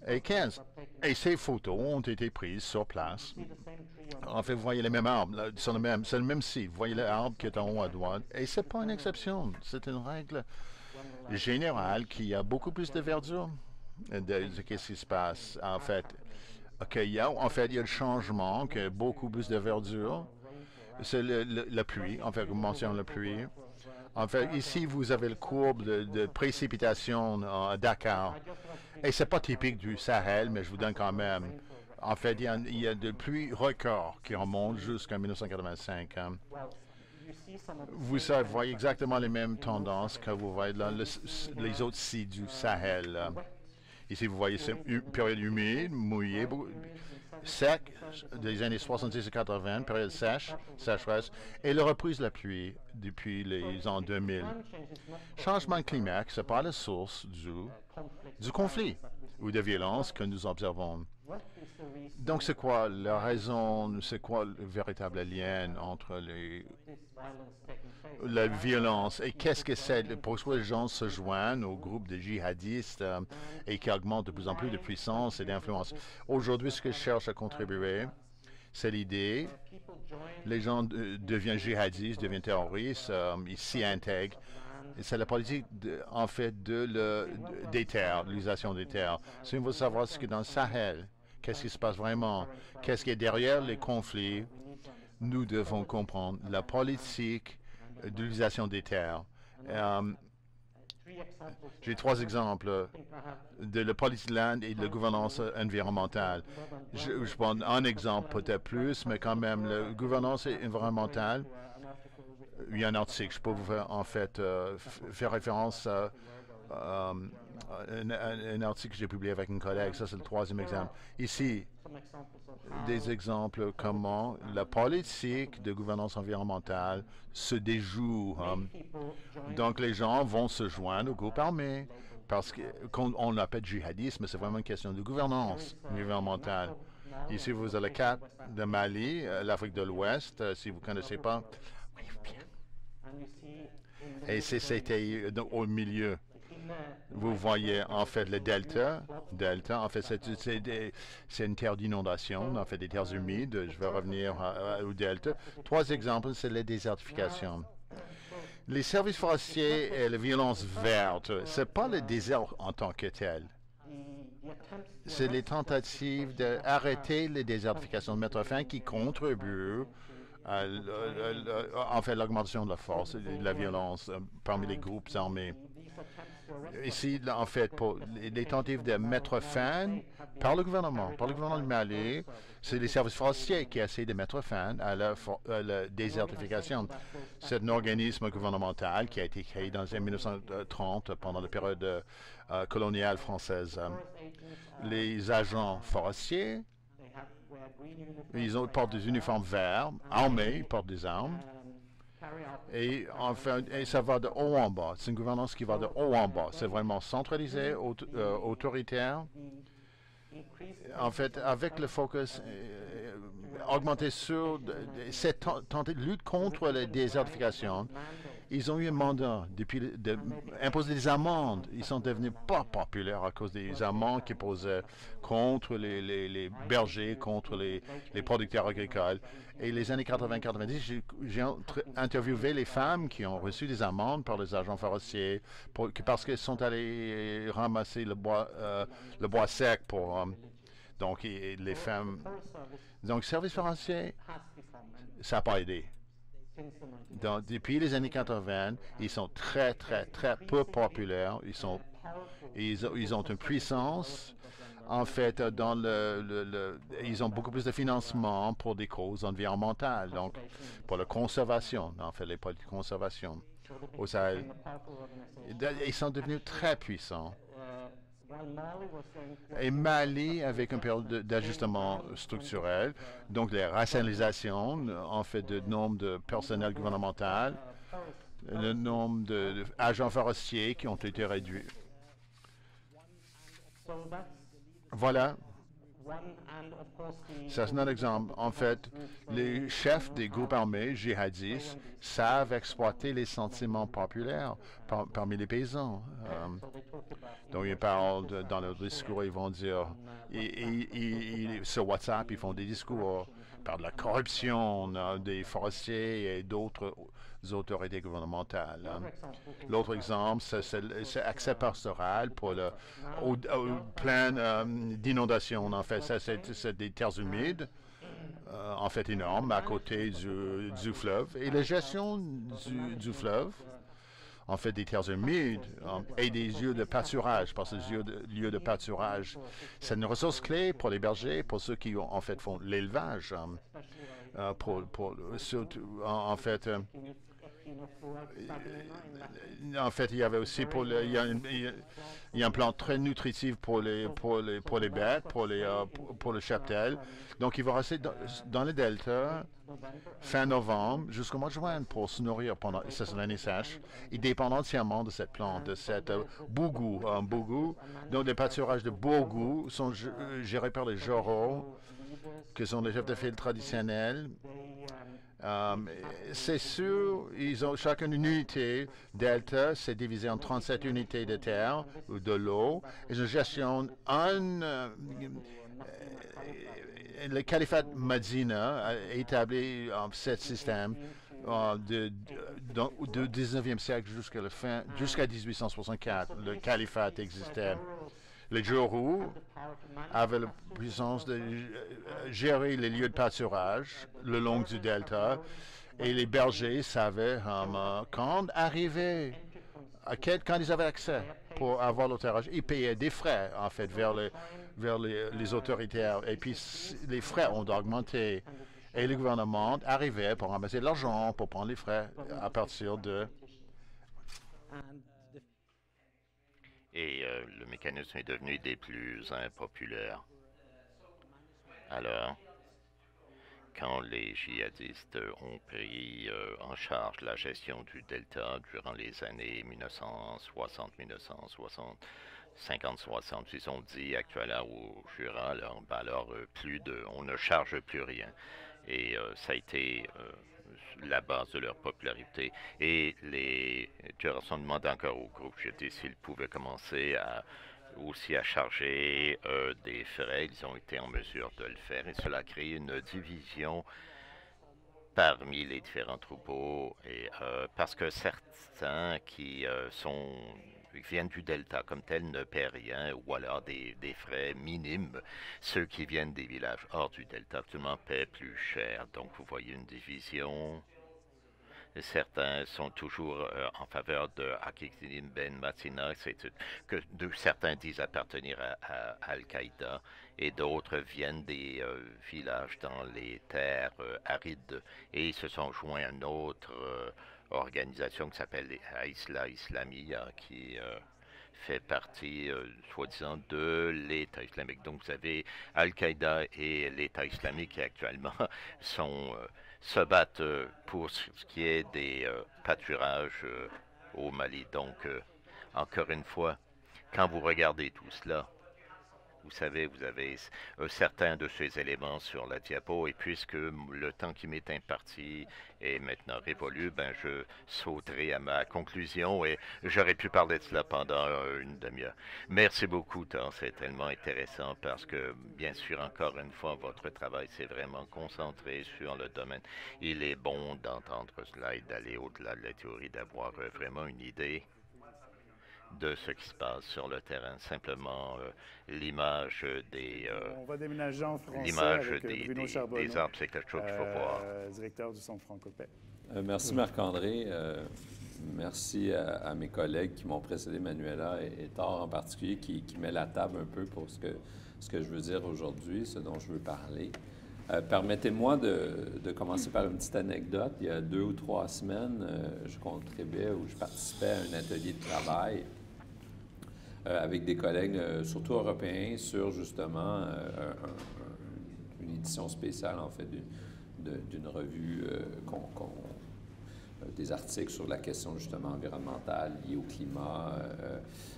et 15. Et ces photos ont été prises sur place. En fait, vous voyez les mêmes arbres. C'est le même site. Vous voyez l'arbre qui est en haut à droite. Et ce n'est pas une exception. C'est une règle générale qu'il y a beaucoup plus de verdure. Qu'est-ce qui se passe? En fait, il y a le changement, qu'il y a beaucoup plus de verdure. c'est la pluie. En fait, on mentionne la pluie. En fait, ici, vous avez le courbe de précipitation à Dakar. Et ce n'est pas typique du Sahel, mais je vous donne quand même. En fait, il y a de pluies records qui remontent jusqu'en 1985. Vous voyez exactement les mêmes tendances que vous voyez dans les autres sites du Sahel. Ici, vous voyez une période humide, mouillée, sec, des années 70 et 80, période sécheresse, et la reprise de la pluie depuis les ans 2000. Changement climatique, ce n'est pas la source du conflit ou de violence que nous observons. Donc, c'est quoi la raison, c'est quoi le véritable lien entre la violence et qu'est-ce que c'est? Pourquoi les gens se joignent au groupe de djihadistes et qui augmentent de plus en plus de puissance et d'influence? Aujourd'hui, ce que je cherche à contribuer, c'est l'idée. Les gens deviennent djihadistes, deviennent terroristes, ils s'y intègrent. C'est la politique, en fait, des terres, l'utilisation des terres. Si on veut savoir ce qui est dans le Sahel, qu'est-ce qui se passe vraiment, qu'est-ce qui est derrière les conflits, nous devons comprendre la politique d'utilisation des terres. J'ai 3 exemples de la politique de land et de la gouvernance environnementale. Je prends un exemple, peut-être plus, mais quand même, la gouvernance environnementale, il y a un article, je peux vous faire, en fait faire référence à un article que j'ai publié avec un collègue. Ça, c'est le 3e exemple. Ici, des exemples comment la politique de gouvernance environnementale se déjoue. Donc, les gens vont se joindre au groupe armé parce qu'on l'appelle djihadisme, c'est vraiment une question de gouvernance environnementale. Ici, vous avez le cas de Mali, l'Afrique de l'Ouest, si vous ne connaissez pas. Et c'était au milieu. Vous voyez, en fait, le delta, en fait, c'est une terre d'inondation, en fait, des terres humides. Je vais revenir au delta. 3 exemples, c'est la désertification. Les services forestiers et la violence verte, ce n'est pas le désert en tant que tel. C'est les tentatives d'arrêter les désertifications, de mettre fin qui contribuent en fait, l'augmentation de la force et de la violence parmi les groupes armés. Ici, en fait, pour les tentatives de mettre fin par le gouvernement du Mali, c'est les services forestiers qui essaient de mettre fin à la désertification. C'est un organisme gouvernemental qui a été créé dans les années 1930 pendant la période coloniale française. Les agents forestiers, ils portent des uniformes verts, armés, ils portent des armes. Et enfin, ça va de haut en bas. C'est une gouvernance qui va de haut en bas. C'est vraiment centralisé, autoritaire. En fait, avec le focus augmenté sur cette lutte contre la désertification, ils ont eu un mandat d'imposer des amendes. Ils sont devenus pas populaires à cause des amendes qu'ils posaient contre les bergers, contre les producteurs agricoles. Et les années 80-90, j'ai interviewé les femmes qui ont reçu des amendes par les agents forestiers parce qu'elles sont allées ramasser le bois sec pour... donc, les femmes... Donc, le service forestier, ça n'a pas aidé. Donc, depuis les années 80, ils sont très, très, très peu populaires. Ils ont une puissance. En fait, ils ont beaucoup plus de financement pour des causes environnementales, donc pour la conservation, en fait, les politiques de conservation au Sahel. Ils sont devenus très puissants. Et Mali, avec une période d'ajustement structurel, donc les rationalisations, en fait, de nombre de personnel gouvernemental, le nombre d'agents forestiers qui ont été réduits. Voilà. Ça, c'est un exemple. En fait, les chefs des groupes armés djihadistes savent exploiter les sentiments populaires parmi les paysans. Donc, ils parlent dans leur discours, ils vont dire, sur WhatsApp, ils font des discours, ils parlent de la corruption des forestiers et d'autres autorités gouvernementales. L'autre exemple, c'est accès pastoral pour au plan d'inondation. En fait, c'est des terres humides. en fait énorme à côté du fleuve. Et la gestion du fleuve, en fait des terres humides et des lieux de pâturage, parce que les lieux de pâturage, c'est une ressource clé pour les bergers, pour ceux qui en fait font l'élevage. En fait, il y avait aussi il y a un plan très nutritif pour les bêtes, pour le cheptel. Donc, il va rester dans le delta fin novembre jusqu'au mois de juin pour se nourrir pendant cette année sèche. Il dépend entièrement de cette plante, de cette bougou. Bougou, donc les pâturages de bougou sont gérés par les Joro, qui sont les chefs de file traditionnels. C'est sûr, ils ont chacune une unité. Delta, c'est divisé en 37 unités de terre ou de l'eau. Ils ont gestion le califat Medina a établi ce système du 19e siècle jusqu'à 1864. Le califat existait. Les Joro avaient la puissance de gérer les lieux de pâturage le long du delta et les bergers savaient quand arriver, quand ils avaient accès pour avoir l'autorage, ils payaient des frais en fait vers les autoritaires et puis les frais ont augmenté et le gouvernement arrivait pour ramasser de l'argent pour prendre les frais à partir de... Et le mécanisme est devenu des plus impopulaires. Alors, quand les djihadistes ont pris en charge la gestion du delta durant les années 1960, 50-60, ils ont dit actuellement au Jura, alors on ne charge plus rien. Et ça a été la base de leur popularité. Et les Jura ont demandé encore au groupe GT s'ils pouvaient commencer aussi à charger des frais. Ils ont été en mesure de le faire et cela crée une division parmi les différents troupeaux et parce que certains qui viennent du delta comme tel ne paient rien ou alors des frais minimes. Ceux qui viennent des villages hors du delta actuellement paient plus cher. Donc vous voyez une division. Certains sont toujours en faveur de Hakikinim Ben Matina, que certains disent appartenir à Al-Qaïda et d'autres viennent des villages dans les terres arides et ils se sont joints à une autre organisation qui s'appelle Aïsla Islamia qui fait partie, soi-disant, de l'État islamique. Donc vous avez Al-Qaïda et l'État islamique qui actuellement se battent pour ce qui est des pâturages au Mali. Donc, encore une fois, quand vous regardez tout cela, vous savez, vous avez certains de ces éléments sur la diapo, et puisque le temps qui m'est imparti est maintenant révolu, ben je sauterai à ma conclusion et j'aurais pu parler de cela pendant une demi-heure. Merci beaucoup, Tom, c'est tellement intéressant parce que, bien sûr, encore une fois, votre travail s'est vraiment concentré sur le domaine. Il est bon d'entendre cela et d'aller au-delà de la théorie, d'avoir vraiment une idée de ce qui se passe sur le terrain. Simplement, l'image des... on va déménager en français avec Bruno Charbonneau, des arbres, c'est quelque chose qu'il faut voir. Directeur du Centre Franco-Paix. Merci Marc-André. Merci à mes collègues qui m'ont précédé, Manuela et Thor en particulier, qui met la table un peu pour ce que je veux dire aujourd'hui, ce dont je veux parler. Permettez-moi de commencer par une petite anecdote. Il y a 2 ou 3 semaines, je contribuais ou je participais à un atelier de travail avec des collègues, surtout européens, sur justement une édition spéciale, en fait, d'une revue, des articles sur la question justement environnementale liée au climat,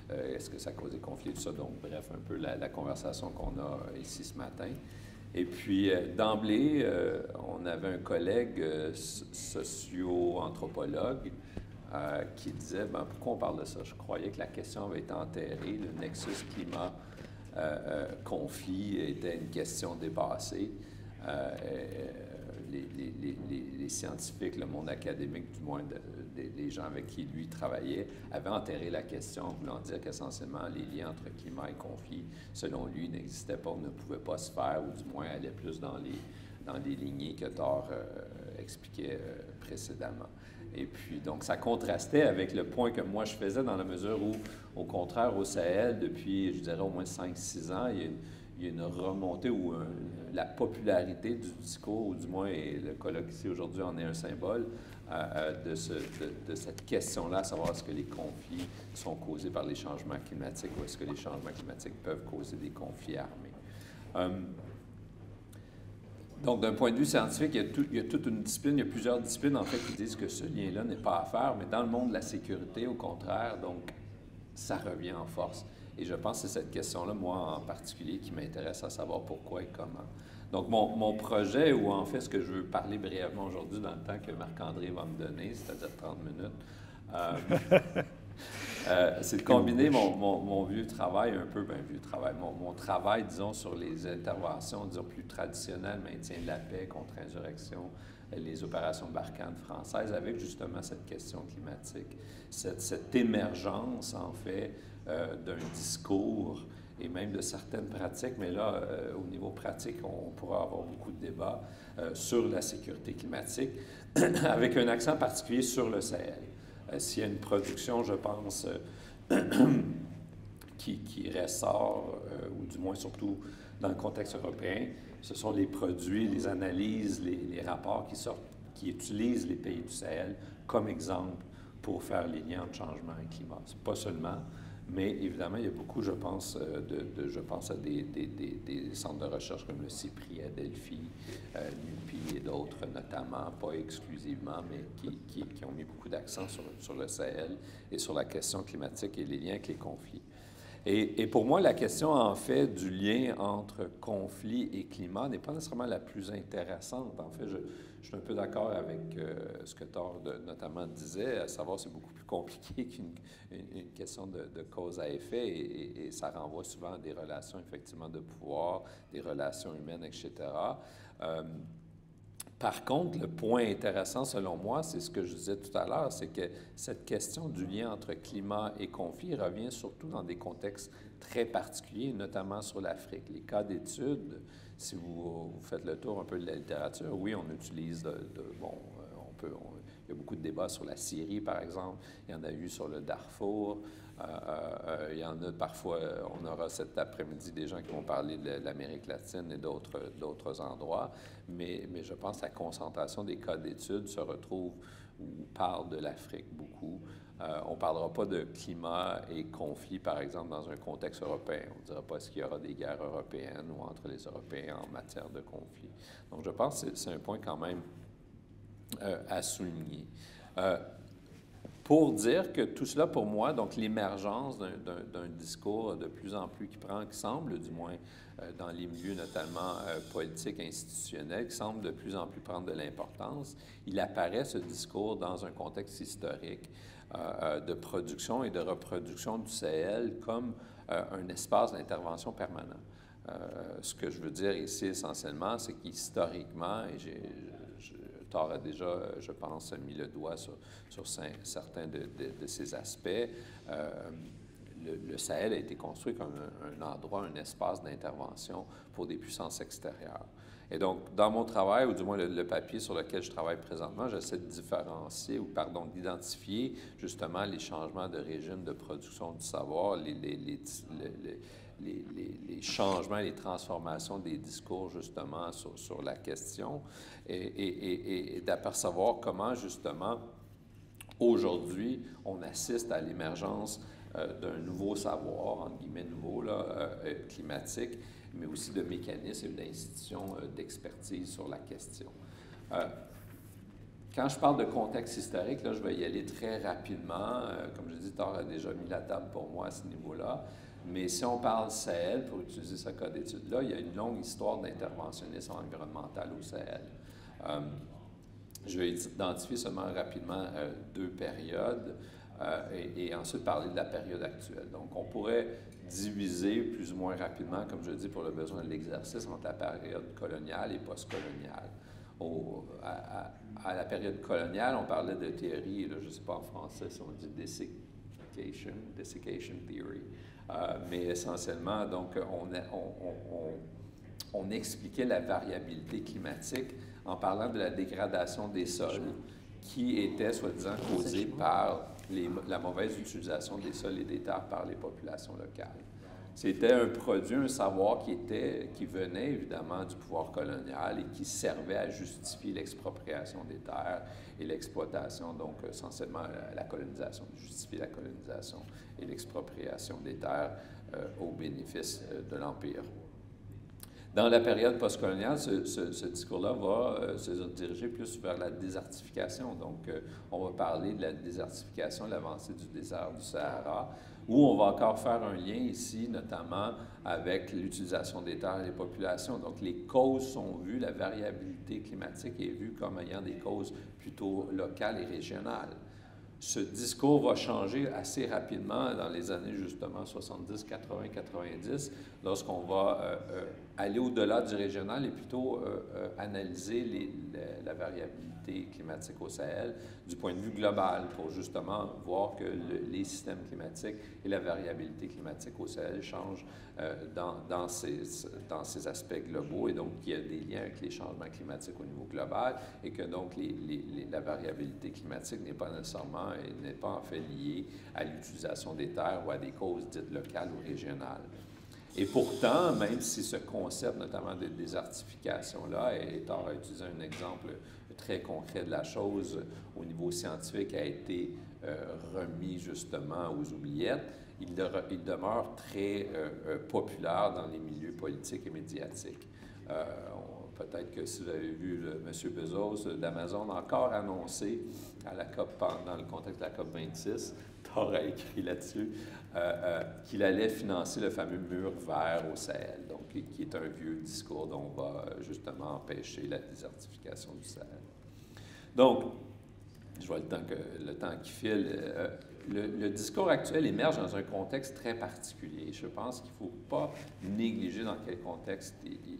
est-ce que ça cause des conflits, tout ça. Donc, bref, un peu la conversation qu'on a ici ce matin. Et puis, d'emblée, on avait un collègue socio-anthropologue qui disait, pourquoi on parle de ça? Je croyais que la question avait été enterrée, le nexus climat-conflit était une question dépassée. Les scientifiques, le monde académique, du moins les gens avec qui lui travaillait, avaient enterré la question, voulant dire qu'essentiellement les liens entre climat et conflit, selon lui, n'existaient pas ou ne pouvaient pas se faire, ou du moins allaient plus dans dans les lignées que Thor expliquait précédemment. Et puis, donc, ça contrastait avec le point que moi je faisais dans la mesure où, au contraire, au Sahel, depuis, je dirais, au moins 5-6 ans, il y a une remontée ou la popularité du discours, ou du moins, et le colloque ici aujourd'hui en est un symbole, de cette question-là, à savoir est-ce que les conflits sont causés par les changements climatiques ou est-ce que les changements climatiques peuvent causer des conflits armés. Donc, d'un point de vue scientifique, il y a toute une discipline, il y a plusieurs disciplines, en fait, qui disent que ce lien-là n'est pas à faire, mais dans le monde de la sécurité, au contraire, donc, ça revient en force. Et je pense que c'est cette question-là, moi en particulier, qui m'intéresse à savoir pourquoi et comment. Donc, mon projet, ou en fait, ce que je veux parler brièvement aujourd'hui, dans le temps que Marc-André va me donner, c'est-à-dire 30 minutes, c'est de combiner mon vieux travail un peu, mon travail, disons, sur les interventions, disons, plus traditionnelles, maintien de la paix, contre-insurrection, les opérations Barkhane françaises, avec justement cette question climatique, cette émergence, en fait, d'un discours et même de certaines pratiques, mais là, au niveau pratique, on pourra avoir beaucoup de débats sur la sécurité climatique, avec un accent particulier sur le Sahel. S'il y a une production, je pense, qui ressort, ou du moins surtout dans le contexte européen, ce sont les produits, les analyses, les rapports qui sortent, qui utilisent les pays du Sahel comme exemple pour faire les liens entre changement et climat. Pas seulement, mais évidemment, il y a beaucoup, je pense, je pense à des centres de recherche comme le CIPRI à Delphi, NUPI et d'autres, notamment, pas exclusivement, mais qui ont mis beaucoup d'accent sur le Sahel et sur la question climatique et les liens avec les conflits. Et pour moi, la question, en fait, du lien entre conflit et climat n'est pas nécessairement la plus intéressante. En fait, je suis un peu d'accord avec ce que Thor, notamment, disait, à savoir c'est beaucoup plus compliqué qu'une question de cause à effet, et ça renvoie souvent à des relations, effectivement, de pouvoir, des relations humaines, etc. Par contre, le point intéressant, selon moi, c'est ce que je disais tout à l'heure, c'est que cette question du lien entre climat et conflit revient surtout dans des contextes très particuliers, notamment sur l'Afrique. Les cas d'études, si vous faites le tour un peu de la littérature, oui, on utilise il y a beaucoup de débats sur la Syrie, par exemple. Il y en a eu sur le Darfour. Il y en a parfois, on aura cet après-midi des gens qui vont parler de l'Amérique latine et d'autres endroits. Mais je pense que la concentration des cas d'études se retrouve ou parle de l'Afrique beaucoup. On ne parlera pas de climat et conflit, par exemple, dans un contexte européen. On ne dira pas est-ce qu'il y aura des guerres européennes ou entre les Européens en matière de conflit. Donc, je pense que c'est un point quand même à souligner. Pour dire que tout cela, pour moi, donc l'émergence d'un discours de plus en plus qui semble, du moins dans les milieux notamment politiques, institutionnels, qui semble de plus en plus prendre de l'importance, il apparaît ce discours dans un contexte historique de production et de reproduction du Sahel comme un espace d'intervention permanent. Ce que je veux dire ici essentiellement, c'est qu'historiquement, et Thor a déjà, je pense, mis le doigt sur certains de ces aspects. Le Sahel a été construit comme un endroit, un espace d'intervention pour des puissances extérieures. Et donc, dans mon travail, ou du moins le papier sur lequel je travaille présentement, j'essaie de différencier, d'identifier justement les changements de régime de production du savoir, les changements, les transformations des discours, justement, sur la question, et d'apercevoir comment, justement, aujourd'hui, on assiste à l'émergence d'un nouveau savoir, entre guillemets nouveau, climatique, mais aussi de mécanismes et d'institutions d'expertise sur la question. Quand je parle de contexte historique, là, je vais y aller très rapidement. Comme je dis, Thor a déjà mis la table pour moi à ce niveau-là. Mais si on parle Sahel, pour utiliser ce cas d'étude-là, il y a une longue histoire d'interventionnisme environnemental au Sahel. Je vais identifier seulement rapidement deux périodes et ensuite parler de la période actuelle. Donc, on pourrait diviser plus ou moins rapidement, comme je dis, pour le besoin de l'exercice, entre la période coloniale et post-coloniale. À la période coloniale, on parlait de théorie, là, je ne sais pas en français si on dit desiccation theory. Mais essentiellement, donc, on expliquait la variabilité climatique en parlant de la dégradation des sols qui était, soi-disant, causée par la mauvaise utilisation des sols et des terres par les populations locales. C'était un produit, un savoir qui venait évidemment du pouvoir colonial et qui servait à justifier l'expropriation des terres et l'exploitation, donc essentiellement la colonisation, justifier la colonisation et l'expropriation des terres au bénéfice de l'Empire. Dans la période postcoloniale, ce discours-là va se diriger plus vers la désertification. Donc, on va parler de la désertification, l'avancée du désert du Sahara, où on va encore faire un lien ici, notamment avec l'utilisation des terres et des populations. Donc, les causes sont vues, la variabilité climatique est vue comme ayant des causes plutôt locales et régionales. Ce discours va changer assez rapidement dans les années, justement, 70, 80, 90, lorsqu'on va aller au-delà du régional et plutôt analyser la variabilité climatique au Sahel du point de vue global pour justement voir que les systèmes climatiques et la variabilité climatique au Sahel changent dans ces aspects globaux et donc qu'il y a des liens avec les changements climatiques au niveau global et que donc la variabilité climatique n'est pas nécessairement et n'est pas en fait liée à l'utilisation des terres ou à des causes dites locales ou régionales. Et pourtant, même si ce concept, notamment de désertification-là, et Thor a utilisé un exemple très concret de la chose au niveau scientifique, a été remis justement aux oubliettes, il demeure très populaire dans les milieux politiques et médiatiques. Peut-être que si vous avez vu M. Bezos d'Amazon encore annoncé à la COP, dans le contexte de la COP 26, Thor a écrit là-dessus, qu'il allait financer le fameux mur vert au Sahel, donc qui est un vieux discours dont on va justement empêcher la désertification du Sahel. Donc, je vois le temps qui file. Le discours actuel émerge dans un contexte très particulier. Je pense qu'il ne faut pas négliger dans quel contexte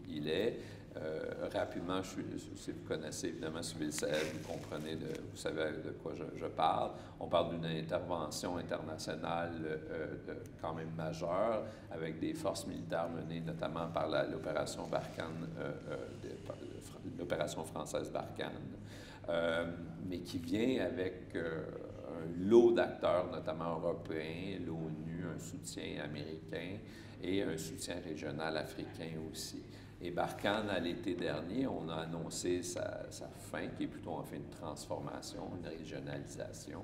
il est. Rapidement, si vous connaissez évidemment suivi le Sahel, vous savez de quoi je parle. On parle d'une intervention internationale quand même majeure, avec des forces militaires menées notamment par l'opération Barkhane, l'opération française Barkhane, mais qui vient avec un lot d'acteurs, notamment européens, l'ONU, un soutien américain et un soutien régional africain aussi. Et Barkhane, à l'été dernier, on a annoncé sa fin, qui est plutôt en fait une transformation, une régionalisation.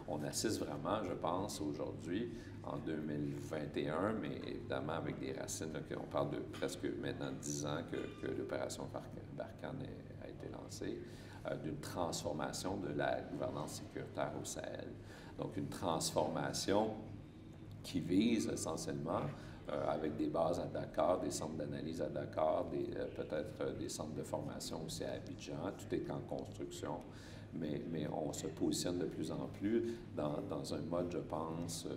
On assiste vraiment, je pense, aujourd'hui, en 2021, mais évidemment avec des racines, on parle de presque maintenant 10 ans que l'opération Barkhane a été lancée, d'une transformation de la gouvernance sécuritaire au Sahel. Donc une transformation qui vise essentiellement avec des bases à Dakar, des centres d'analyse à Dakar, peut-être des centres de formation aussi à Abidjan. Tout est en construction, mais on se positionne de plus en plus dans un mode, je pense,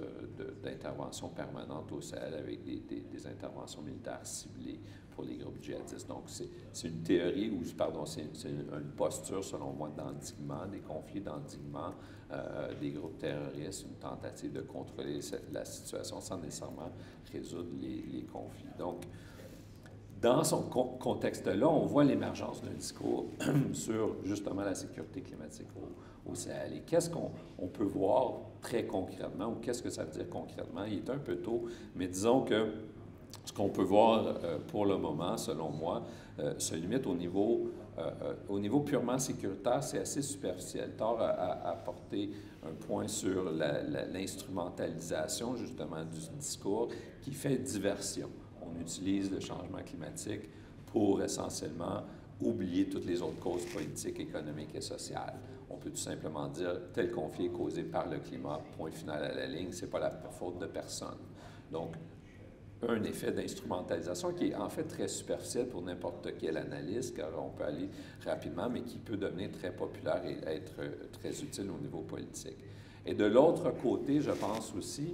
d'intervention permanente au Sahel avec des interventions militaires ciblées pour les groupes djihadistes. Donc, c'est une théorie, c'est une posture, selon moi, d'endiguement, des conflits d'endiguement des groupes terroristes, une tentative de contrôler la situation sans nécessairement résoudre les conflits. Donc, dans son contexte-là, on voit l'émergence d'un discours sur justement la sécurité climatique au Sahel. Et qu'est-ce qu'on peut voir très concrètement, ou qu'est-ce que ça veut dire concrètement? Il est un peu tôt, mais disons que ce qu'on peut voir pour le moment, selon moi, se limite au niveau purement sécuritaire, c'est assez superficiel. Thor a apporté un point sur l'instrumentalisation, justement, du discours qui fait diversion. On utilise le changement climatique pour essentiellement oublier toutes les autres causes politiques, économiques et sociales. On peut tout simplement dire tel conflit est causé par le climat, point final à la ligne, c'est pas la faute de personne. Donc, un effet d'instrumentalisation qui est en fait très superficiel pour n'importe quel analyste, car on peut aller rapidement, mais qui peut devenir très populaire et être très utile au niveau politique. Et de l'autre côté, je pense aussi,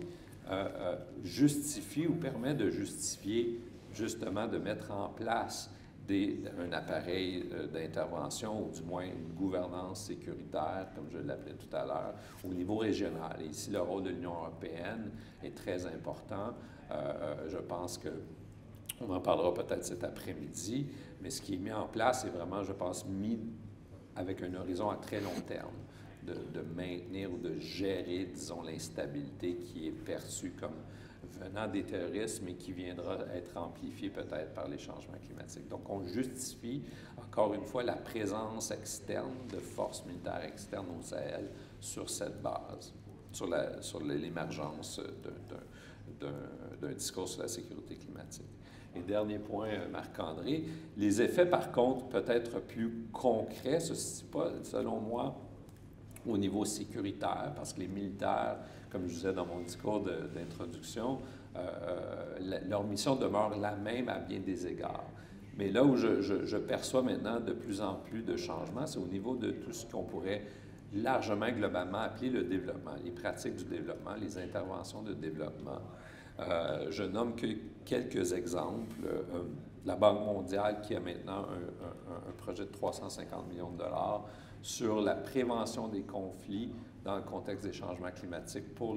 justifie ou permet de justifier justement de mettre en place un appareil d'intervention ou du moins une gouvernance sécuritaire, comme je l'appelais tout à l'heure, au niveau régional. Et ici, le rôle de l'Union européenne est très important. Je pense que On en parlera peut-être cet après-midi, mais ce qui est mis en place est vraiment, je pense, mis avec un horizon à très long terme, de maintenir ou de gérer, disons, l'instabilité qui est perçue comme venant des terroristes, mais qui viendra être amplifiée peut-être par les changements climatiques. Donc, on justifie, encore une fois, la présence externe de forces militaires externes au Sahel sur cette base, sur l'émergence d'un discours sur la sécurité climatique. Et dernier point, Marc-André, les effets, par contre, peut-être plus concrets, se situent pas, selon moi, au niveau sécuritaire, parce que les militaires, comme je disais dans mon discours d'introduction, leur mission demeure la même à bien des égards. Mais là où je perçois maintenant de plus en plus de changements, c'est au niveau de tout ce qu'on pourrait largement, globalement appeler le développement, les pratiques du développement, les interventions de développement. Je nomme que quelques exemples. La Banque mondiale qui a maintenant un projet de 350 millions de dollars sur la prévention des conflits dans le contexte des changements climatiques pour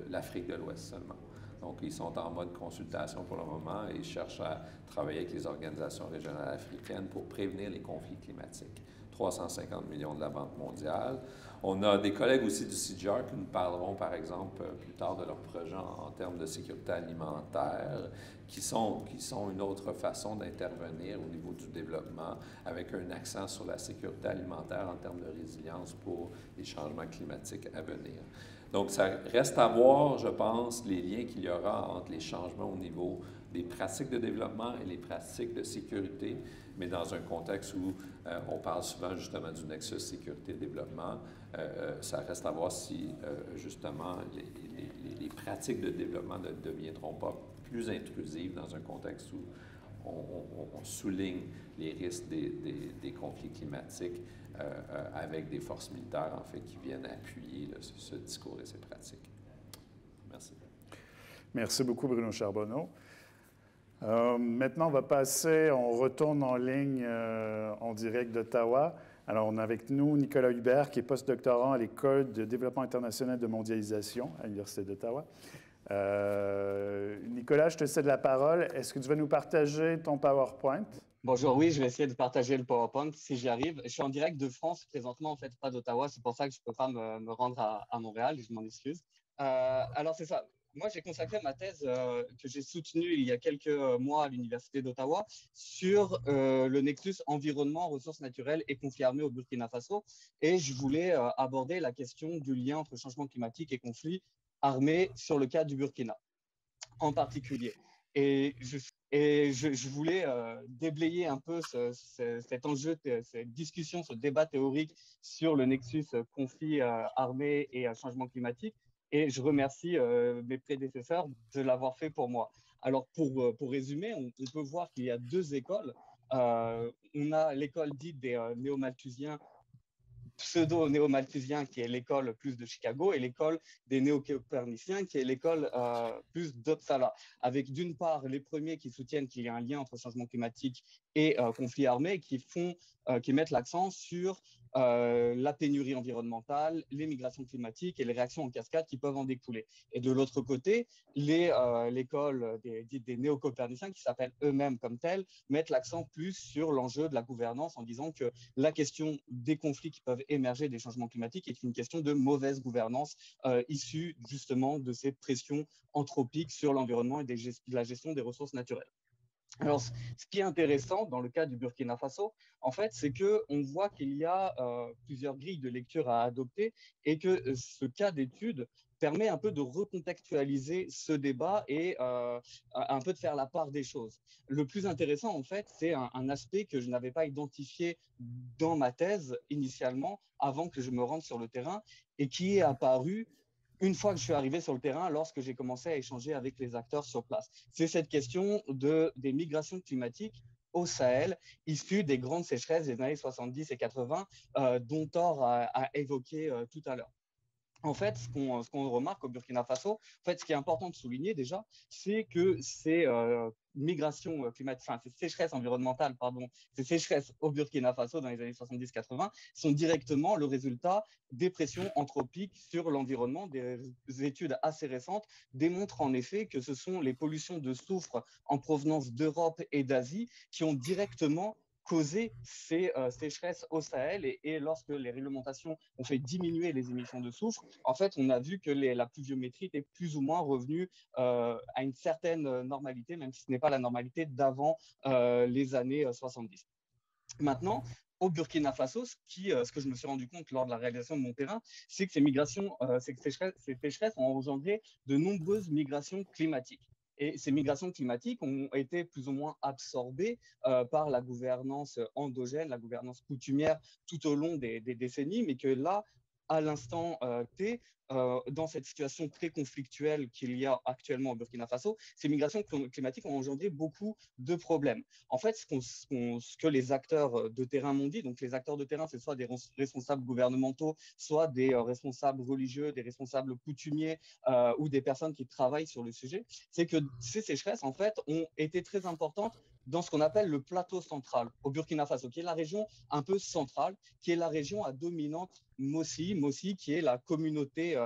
l'Afrique de l'Ouest seulement. Donc, ils sont en mode consultation pour le moment et ils cherchent à travailler avec les organisations régionales africaines pour prévenir les conflits climatiques. 350 millions de la Banque mondiale. On a des collègues aussi du CIGIAR qui nous parleront, par exemple, plus tard de leurs projets en termes de sécurité alimentaire, qui sont une autre façon d'intervenir au niveau du développement, avec un accent sur la sécurité alimentaire en termes de résilience pour les changements climatiques à venir. Donc, ça reste à voir, je pense, les liens qu'il y aura entre les changements au niveau des pratiques de développement et les pratiques de sécurité, mais dans un contexte où on parle souvent justement du nexus sécurité-développement, ça reste à voir si justement les pratiques de développement ne deviendront pas plus intrusives dans un contexte où on souligne les risques des conflits climatiques avec des forces militaires, en fait, qui viennent appuyer ce discours et ces pratiques. Merci. Merci beaucoup, Bruno Charbonneau. Maintenant, on retourne en ligne en direct d'Ottawa. Alors, on a avec nous Nicolas Hubert, qui est postdoctorant à l'École de développement international de mondialisation à l'Université d'Ottawa. Nicolas, je te cède la parole. Est-ce que tu vas nous partager ton PowerPoint? Bonjour, oui, je vais essayer de partager le PowerPoint si j'y arrive. Je suis en direct de France présentement, en fait, pas d'Ottawa. C'est pour ça que je ne peux pas me rendre à Montréal et je m'en excuse. Alors, c'est ça. Moi, j'ai consacré ma thèse que j'ai soutenue il y a quelques mois à l'Université d'Ottawa sur le nexus environnement, ressources naturelles et conflits armés au Burkina Faso. Et je voulais aborder la question du lien entre changement climatique et conflits armés sur le cas du Burkina en particulier. Et je voulais déblayer un peu cet enjeu, cette discussion, ce débat théorique sur le nexus conflit armé et changement climatique. Et je remercie mes prédécesseurs de l'avoir fait pour moi. Alors, pour résumer, on peut voir qu'il y a deux écoles. On a l'école dite des néo-malthusiens, pseudo-néo-malthusien, qui est l'école plus de Chicago, et l'école des néo-coperniciens, qui est l'école plus d'Uppsala, avec d'une part les premiers qui soutiennent qu'il y a un lien entre changement climatique et conflit armé, qui mettent l'accent sur la pénurie environnementale, les migrations climatiques et les réactions en cascade qui peuvent en découler. Et de l'autre côté, l'école des néo-coperniciens, qui s'appellent eux-mêmes comme tels, mettent l'accent plus sur l'enjeu de la gouvernance en disant que la question des conflits qui peuvent émerger des changements climatiques est une question de mauvaise gouvernance issue justement de ces pressions anthropiques sur l'environnement et de la gestion des ressources naturelles. Alors, ce qui est intéressant dans le cas du Burkina Faso, en fait, c'est qu'on voit qu'il y a plusieurs grilles de lecture à adopter et que ce cas d'étude permet un peu de recontextualiser ce débat et un peu de faire la part des choses. Le plus intéressant, en fait, c'est un aspect que je n'avais pas identifié dans ma thèse initialement, avant que je me rende sur le terrain, et qui est apparu une fois que je suis arrivé sur le terrain, lorsque j'ai commencé à échanger avec les acteurs sur place. C'est cette question des migrations climatiques au Sahel, issues des grandes sécheresses des années 70 et 80, dont Thor a évoqué tout à l'heure. En fait, ce qu'on remarque au Burkina Faso, en fait, ce qui est important de souligner déjà, c'est que ces migrations climatiques, enfin, ces sécheresses environnementales, pardon, ces sécheresses au Burkina Faso dans les années 70-80 sont directement le résultat des pressions anthropiques sur l'environnement. Des études assez récentes démontrent en effet que ce sont les pollutions de soufre en provenance d'Europe et d'Asie qui ont directement causer ces sécheresses au Sahel et lorsque les réglementations ont fait diminuer les émissions de soufre, en fait, on a vu que la pluviométrie était plus ou moins revenue à une certaine normalité, même si ce n'est pas la normalité d'avant les années 70. Maintenant, au Burkina Faso, ce que je me suis rendu compte lors de la réalisation de mon terrain, c'est que ces sécheresses ont engendré de nombreuses migrations climatiques. Et ces migrations climatiques ont été plus ou moins absorbées par la gouvernance endogène, la gouvernance coutumière tout au long des décennies, mais que là, à l'instant T, dans cette situation très conflictuelle qu'il y a actuellement au Burkina Faso, ces migrations climatiques ont engendré beaucoup de problèmes. En fait, ce que les acteurs de terrain m'ont dit, donc les acteurs de terrain, c'est soit des responsables gouvernementaux, soit des responsables religieux, des responsables coutumiers ou des personnes qui travaillent sur le sujet, c'est que ces sécheresses, en fait, ont été très importantes dans ce qu'on appelle le plateau central au Burkina Faso, qui est la région un peu centrale, qui est la région à dominante Mossi, qui est la communauté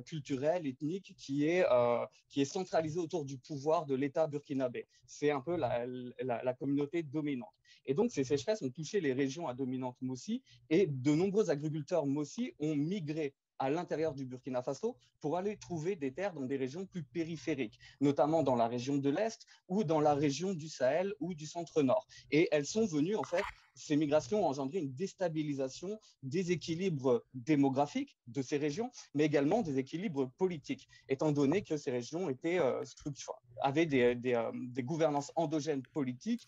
culturelle, ethnique, qui est centralisée autour du pouvoir de l'État burkinabé. C'est un peu la communauté dominante. Et donc, ces sécheresses ont touché les régions à dominante Mossi et de nombreux agriculteurs Mossi ont migré à l'intérieur du Burkina Faso pour aller trouver des terres dans des régions plus périphériques, notamment dans la région de l'Est ou dans la région du Sahel ou du centre-nord. Et elles sont venues, en fait, ces migrations ont engendré une déstabilisation des équilibres démographiques de ces régions, mais également des équilibres politiques, étant donné que ces régions avaient des gouvernances endogènes politiques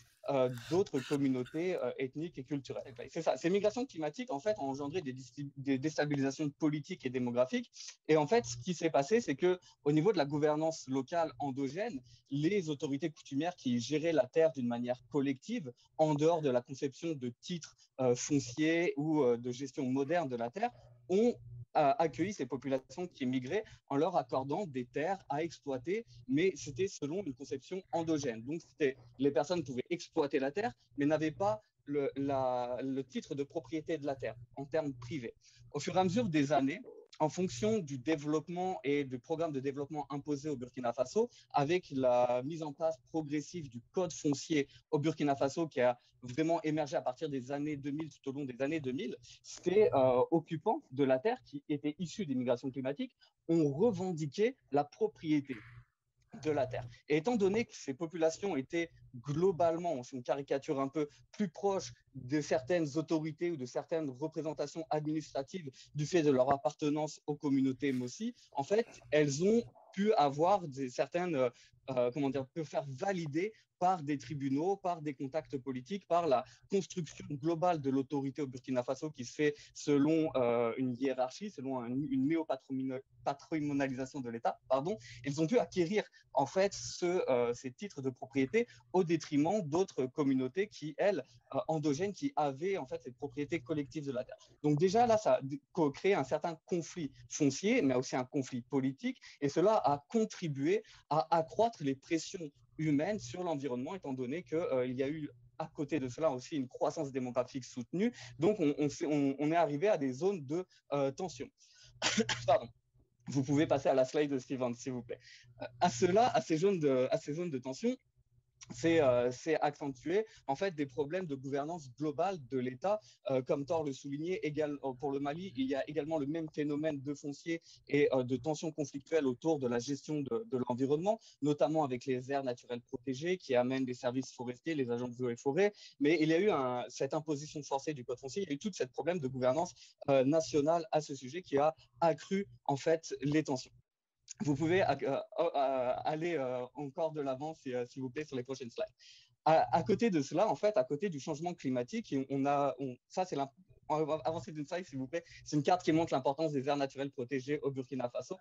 d'autres communautés ethniques et culturelles. C'est ça. Ces migrations climatiques, en fait, ont engendré des déstabilisations politiques et démographiques. Et en fait, ce qui s'est passé, c'est qu'au niveau de la gouvernance locale endogène, les autorités coutumières qui géraient la terre d'une manière collective, en dehors de la conception de titres fonciers ou de gestion moderne de la terre, ont accueilli ces populations qui migraient en leur accordant des terres à exploiter, mais c'était selon une conception endogène. Donc, les personnes pouvaient exploiter la terre, mais n'avaient pas le titre de propriété de la terre en termes privés. Au fur et à mesure des années, en fonction du développement et du programme de développement imposé au Burkina Faso, avec la mise en place progressive du code foncier au Burkina Faso qui a vraiment émergé à partir des années 2000, tout au long des années 2000, ces occupants de la terre qui étaient issus des migrations climatiques ont revendiqué la propriété de la terre. Et étant donné que ces populations étaient globalement, c'est une caricature un peu plus proche de certaines autorités ou de certaines représentations administratives du fait de leur appartenance aux communautés Mossi, en fait, elles ont pu avoir certaines, peut faire valider par des tribunaux, par des contacts politiques, par la construction globale de l'autorité au Burkina Faso qui se fait selon une hiérarchie, selon une néopatrimonialisation de l'État, pardon. Ils ont pu acquérir en fait ces titres de propriété au détriment d'autres communautés qui, elles, endogènes, qui avaient en fait cette propriété collective de la terre. Donc déjà là, ça a créé un certain conflit foncier, mais aussi un conflit politique, et cela a contribué à accroître les pressions humaines sur l'environnement, étant donné qu'il y a eu à côté de cela aussi une croissance démographique soutenue. Donc on est arrivé à des zones de tension. Pardon. Vous pouvez passer à la slide suivante, s'il vous plaît. À ces zones de tension, c'est accentuer en fait des problèmes de gouvernance globale de l'État. Comme Thor le soulignait, pour le Mali, il y a également le même phénomène de foncier et de tensions conflictuelles autour de la gestion de l'environnement, notamment avec les aires naturelles protégées qui amènent les services forestiers, les agences d'eau et forêt. Mais il y a eu cette imposition forcée du code foncier, il y a eu tout ce problème de gouvernance nationale à ce sujet qui a accru en fait les tensions. Vous pouvez aller encore de l'avant, s'il vous plaît, sur les prochaines slides. À côté de cela, en fait, à côté du changement climatique, ça c'est avancer d'une slide, s'il vous plaît. C'est une carte qui montre l'importance des aires naturelles protégées au Burkina Faso.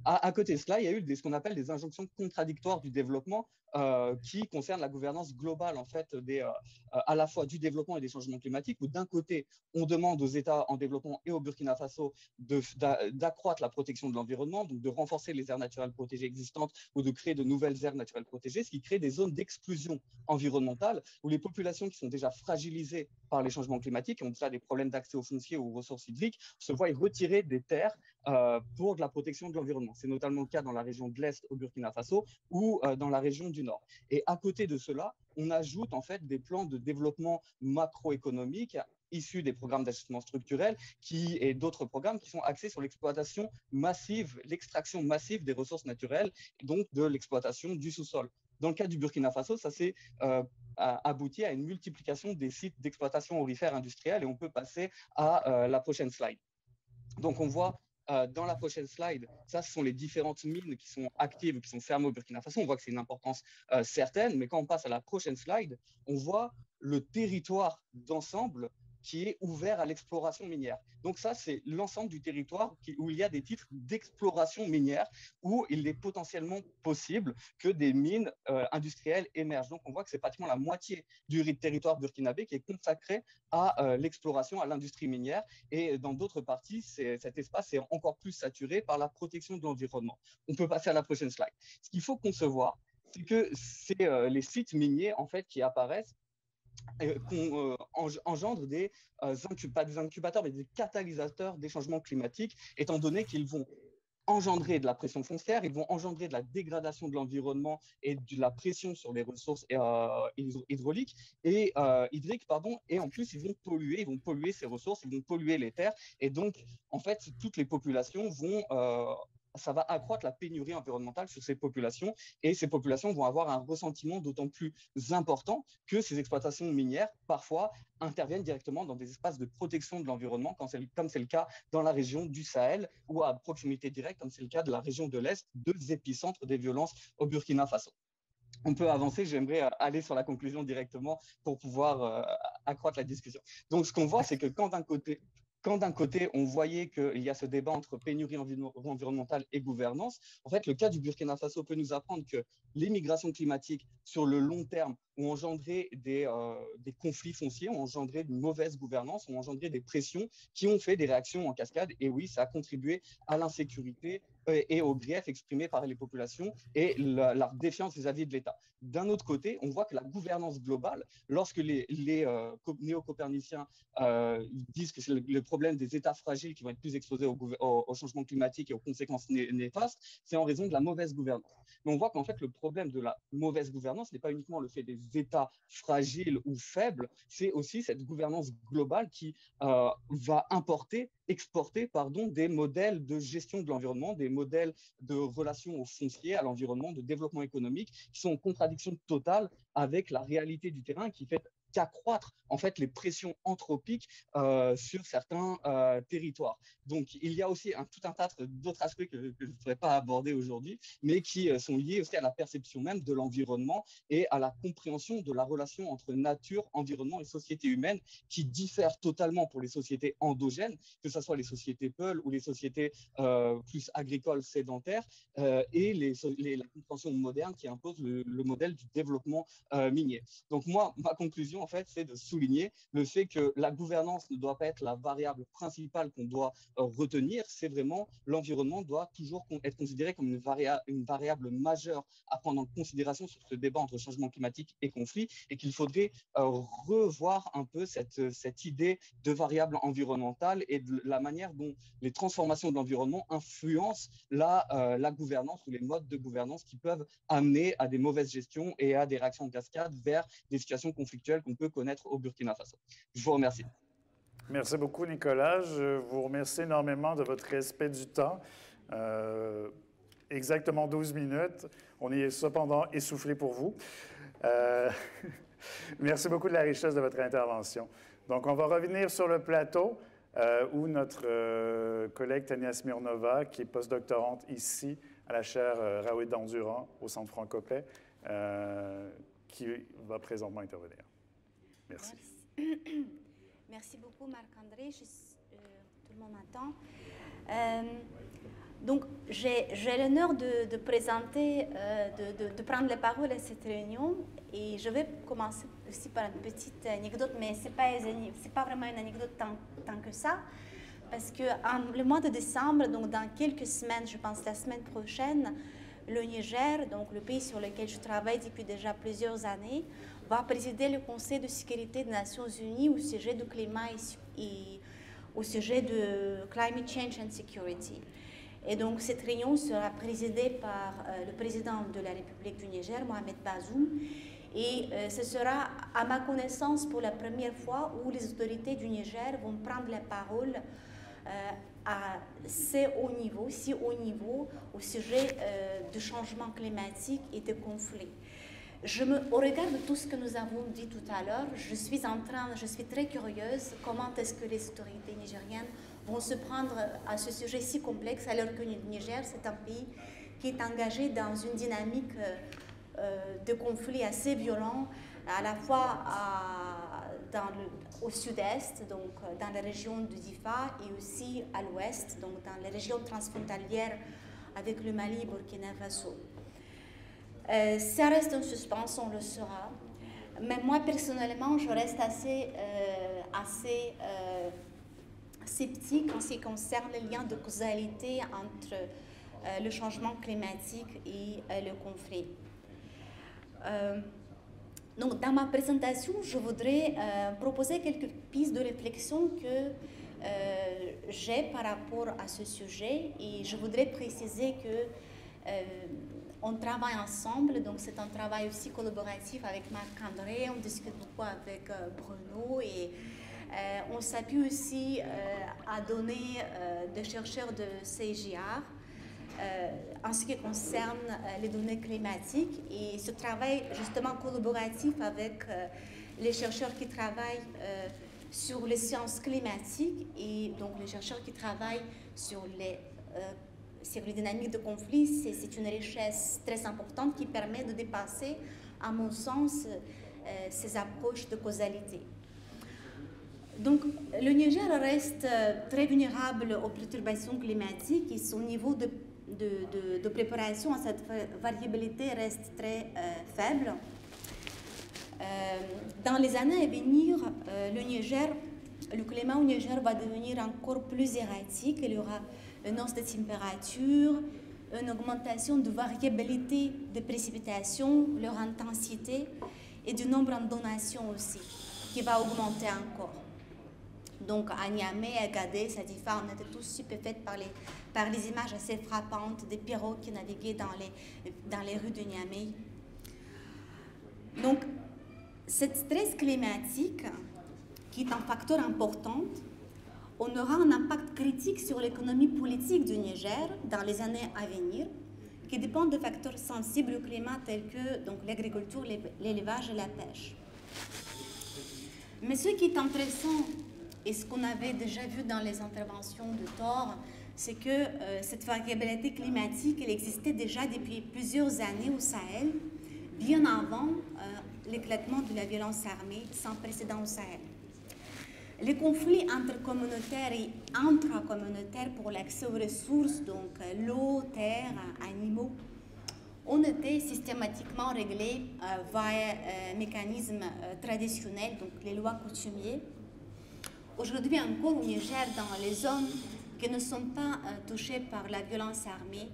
À côté de cela, il y a eu ce qu'on appelle des injonctions contradictoires du développement qui concernent la gouvernance globale en fait, à la fois du développement et des changements climatiques, où d'un côté, on demande aux États en développement et au Burkina Faso d'accroître la protection de l'environnement, donc de renforcer les aires naturelles protégées existantes ou de créer de nouvelles aires naturelles protégées, ce qui crée des zones d'exclusion environnementale où les populations qui sont déjà fragilisées par les changements climatiques, qui ont déjà des problèmes d'accès aux fonciers ou aux ressources hydriques, se voient retirer des terres pour de la protection de l'environnement. C'est notamment le cas dans la région de l'Est au Burkina Faso ou dans la région du Nord. Et à côté de cela, on ajoute en fait des plans de développement macroéconomique issus des programmes d'ajustement structurel et d'autres programmes qui sont axés sur l'exploitation massive, l'extraction massive des ressources naturelles, donc de l'exploitation du sous-sol. Dans le cas du Burkina Faso, ça s'est abouti à une multiplication des sites d'exploitation aurifère industrielle et on peut passer à la prochaine slide. Donc on voit dans la prochaine slide, ça, ce sont les différentes mines qui sont actives, qui sont fermées au Burkina Faso. On voit que c'est une importance certaine, mais quand on passe à la prochaine slide, on voit le territoire d'ensemble qui est ouvert à l'exploration minière. Donc ça, c'est l'ensemble du territoire où il y a des titres d'exploration minière, où il est potentiellement possible que des mines industrielles émergent. Donc on voit que c'est pratiquement la moitié du territoire burkinabé qui est consacré à l'exploration, à l'industrie minière. Et dans d'autres parties, cet espace est encore plus saturé par la protection de l'environnement. On peut passer à la prochaine slide. Ce qu'il faut concevoir, c'est que c'est les sites miniers en fait, qui apparaissent engendrent pas des incubateurs, mais des catalysateurs des changements climatiques, étant donné qu'ils vont engendrer de la pression foncière, ils vont engendrer de la dégradation de l'environnement et de la pression sur les ressources hydriques, et en plus, ils vont polluer ces ressources, ils vont polluer les terres, et donc, en fait, toutes les populations vont... ça va accroître la pénurie environnementale sur ces populations et ces populations vont avoir un ressentiment d'autant plus important que ces exploitations minières, parfois, interviennent directement dans des espaces de protection de l'environnement, comme c'est le cas dans la région du Sahel ou à proximité directe, comme c'est le cas de la région de l'Est, deux épicentres des violences au Burkina Faso. On peut avancer, j'aimerais aller sur la conclusion directement pour pouvoir accroître la discussion. Donc, ce qu'on voit, c'est que quand d'un côté, on voyait qu'il y a ce débat entre pénurie environnementale et gouvernance, en fait, le cas du Burkina Faso peut nous apprendre que les migrations climatiques, sur le long terme, ont engendré des conflits fonciers, ont engendré une mauvaise gouvernance, ont engendré des pressions qui ont fait des réactions en cascade. Et oui, ça a contribué à l'insécurité et aux griefs exprimés par les populations et leur défiance vis-à-vis de l'État. D'un autre côté, on voit que la gouvernance globale, lorsque les néo-coperniciens disent que c'est le problème des États fragiles qui vont être plus exposés au changement climatique et aux conséquences néfastes, c'est en raison de la mauvaise gouvernance. Mais on voit qu'en fait, le problème de la mauvaise gouvernance n'est pas uniquement le fait des États fragiles ou faibles, c'est aussi cette gouvernance globale qui va exporter des modèles de gestion de l'environnement, des modèles de relations au foncier, à l'environnement, de développement économique, qui sont en contradiction totale avec la réalité du terrain, qui fait qu'accroître en fait les pressions anthropiques sur certains territoires. Donc il y a aussi tout un tas d'autres aspects que je ne pourrais pas aborder aujourd'hui, mais qui sont liés aussi à la perception même de l'environnement et à la compréhension de la relation entre nature, environnement et société humaine, qui diffère totalement pour les sociétés endogènes, que ce soit les sociétés Peul ou les sociétés plus agricoles sédentaires, et la compréhension moderne qui impose le modèle du développement minier. Donc moi, ma conclusion, en fait, c'est de souligner le fait que la gouvernance ne doit pas être la variable principale qu'on doit retenir. C'est vraiment l'environnement doit toujours être considéré comme une variable majeure à prendre en considération sur ce débat entre changement climatique et conflit, et qu'il faudrait revoir un peu cette idée de variable environnementale et de la manière dont les transformations de l'environnement influencent la gouvernance ou les modes de gouvernance qui peuvent amener à des mauvaises gestions et à des réactions en cascade vers des situations conflictuelles qu'on peut connaître au Burkina Faso. Je vous remercie. Merci beaucoup, Nicolas. Je vous remercie énormément de votre respect du temps. Exactement 12 minutes. On est cependant essoufflé pour vous. Merci beaucoup de la richesse de votre intervention. Donc, on va revenir sur le plateau où notre collègue Tania Smirnova, qui est postdoctorante ici à la chaire Raoult Dandurand au Centre Franco-Paix, qui va présentement intervenir. Merci. Merci beaucoup, Marc-André. Tout le monde m'entend. Donc, j'ai l'honneur de présenter, de prendre la parole à cette réunion. Et je vais commencer aussi par une petite anecdote, mais ce n'est pas vraiment une anecdote tant que ça. Parce que le mois de décembre, donc dans quelques semaines, je pense la semaine prochaine, le Niger, donc le pays sur lequel je travaille depuis déjà plusieurs années, va présider le Conseil de sécurité des Nations Unies au sujet du climat et au sujet de Climate Change and Security. Et donc cette réunion sera présidée par le président de la République du Niger, Mohamed Bazoum, et ce sera, à ma connaissance, pour la première fois où les autorités du Niger vont prendre la parole à si haut niveau au sujet du changement climatique et des conflits. Au regard de tout ce que nous avons dit tout à l'heure, je suis très curieuse comment est-ce que les autorités nigériennes vont se prendre à ce sujet si complexe, alors que le Niger, c'est un pays qui est engagé dans une dynamique de conflits assez violents, à la fois au sud-est, donc dans la région de Difa, et aussi à l'ouest, donc dans les régions transfrontalières avec le Mali et Burkina Faso. Ça reste un suspense, on le saura. Mais moi, personnellement, je reste assez sceptique en ce qui concerne le lien de causalité entre le changement climatique et le conflit. Donc, dans ma présentation, je voudrais proposer quelques pistes de réflexion que j'ai par rapport à ce sujet, et je voudrais préciser que on travaille ensemble, donc c'est un travail aussi collaboratif avec Marc-André, on discute beaucoup avec Bruno, et on s'appuie aussi à donner des chercheurs de CIGR en ce qui concerne les données climatiques, et ce travail justement collaboratif avec les chercheurs qui travaillent sur les sciences climatiques et donc les chercheurs qui travaillent sur les dynamiques de conflit, c'est une richesse très importante qui permet de dépasser, à mon sens, ces approches de causalité. Donc, le Niger reste très vulnérable aux perturbations climatiques et son niveau de préparation à cette variabilité reste très faible. Dans les années à venir, le climat au Niger va devenir encore plus erratique. Il y aura une hausse de température, une augmentation de variabilité des précipitations, leur intensité et du nombre d'inondations aussi, qui va augmenter encore. Donc à Niamey, à Agadez, à Difa, on était tous stupéfaits par les images assez frappantes des pirogues qui naviguaient dans les rues de Niamey. Donc cette stress climatique, qui est un facteur important, on aura un impact critique sur l'économie politique du Niger dans les années à venir, qui dépend de facteurs sensibles au climat tels que l'agriculture, l'élevage et la pêche. Mais ce qui est intéressant, et ce qu'on avait déjà vu dans les interventions de Thor, c'est que cette variabilité climatique, elle existait déjà depuis plusieurs années au Sahel, bien avant l'éclatement de la violence armée sans précédent au Sahel. Les conflits intercommunautaires et intracommunautaires pour l'accès aux ressources, donc l'eau, terre, animaux, ont été systématiquement réglés via mécanismes traditionnels, donc les lois coutumières. Aujourd'hui encore au Niger, dans les zones qui ne sont pas touchées par la violence armée,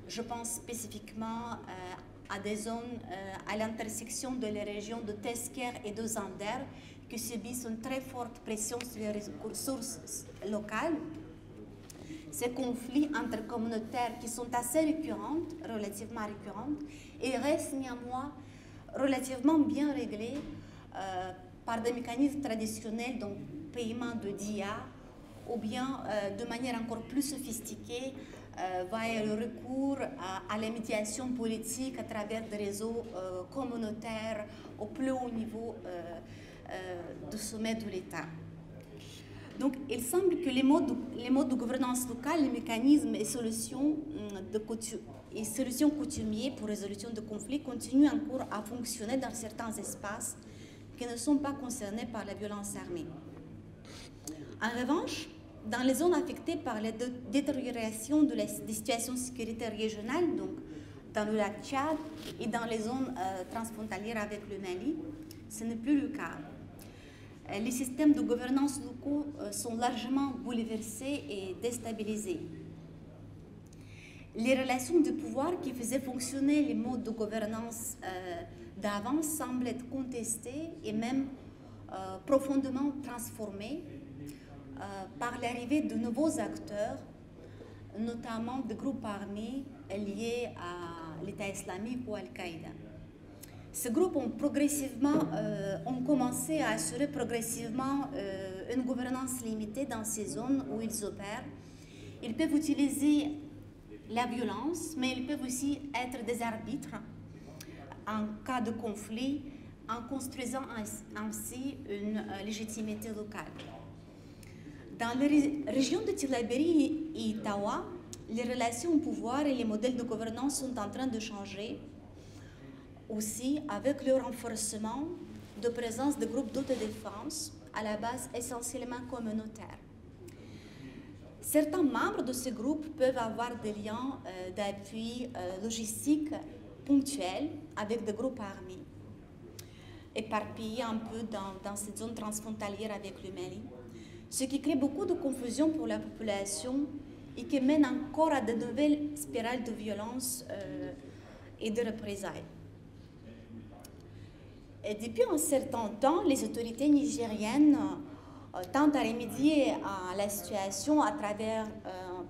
je pense spécifiquement à des zones à l'intersection de les régions de Tesker et de Zander, qui subissent une très forte pression sur les ressources locales. Ces conflits intercommunautaires qui sont assez récurrents, relativement récurrents, et restent néanmoins relativement bien réglés par des mécanismes traditionnels, donc paiement de DIA, ou bien de manière encore plus sophistiquée via le recours à la médiation politique à travers des réseaux communautaires au plus haut niveau du sommet de l'État. Donc, il semble que les modes de gouvernance locale, les mécanismes et solutions coutumiers pour résolution de conflits continuent encore à fonctionner dans certains espaces qui ne sont pas concernés par la violence armée. En revanche, dans les zones affectées par la détérioration des situations sécuritaires régionales, donc dans le lac Tchad et dans les zones transfrontalières avec le Mali, ce n'est plus le cas. Les systèmes de gouvernance locaux sont largement bouleversés et déstabilisés. Les relations de pouvoir qui faisaient fonctionner les modes de gouvernance d'avant semblent être contestées et même profondément transformées par l'arrivée de nouveaux acteurs, notamment de groupes armés liés à l'État islamique ou Al-Qaïda. Ces groupes ont commencé à assurer progressivement une gouvernance limitée dans ces zones où ils opèrent. Ils peuvent utiliser la violence, mais ils peuvent aussi être des arbitres en cas de conflit, en construisant ainsi une légitimité locale. Dans les régions de Tillabéri et Tawa, les relations au pouvoir et les modèles de gouvernance sont en train de changer, aussi avec le renforcement de présence de groupes d'autodéfense à la base essentiellement communautaire. Certains membres de ces groupes peuvent avoir des liens d'appui logistique ponctuels avec des groupes armés, éparpillés un peu dans cette zone transfrontalière avec le Mali, ce qui crée beaucoup de confusion pour la population et qui mène encore à de nouvelles spirales de violence et de représailles. Et depuis un certain temps, les autorités nigériennes tentent à remédier à la situation à travers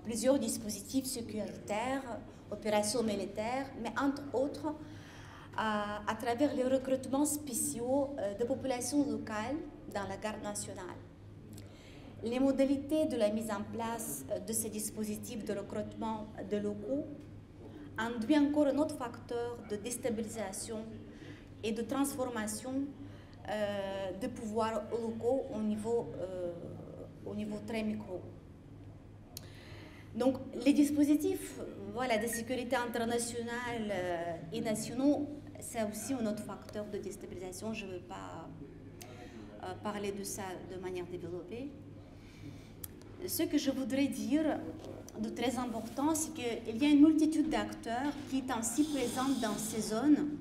plusieurs dispositifs sécuritaires, opérations militaires, mais entre autres à travers les recrutements spéciaux de populations locales dans la garde nationale. Les modalités de la mise en place de ces dispositifs de recrutement de locaux induit encore un autre facteur de déstabilisation et de transformation de pouvoirs locaux au niveau très micro. Donc, les dispositifs de sécurité internationale et nationaux, c'est aussi un autre facteur de déstabilisation. Je ne veux pas parler de ça de manière développée. Ce que je voudrais dire de très important, c'est qu'il y a une multitude d'acteurs qui sont ainsi présents dans ces zones,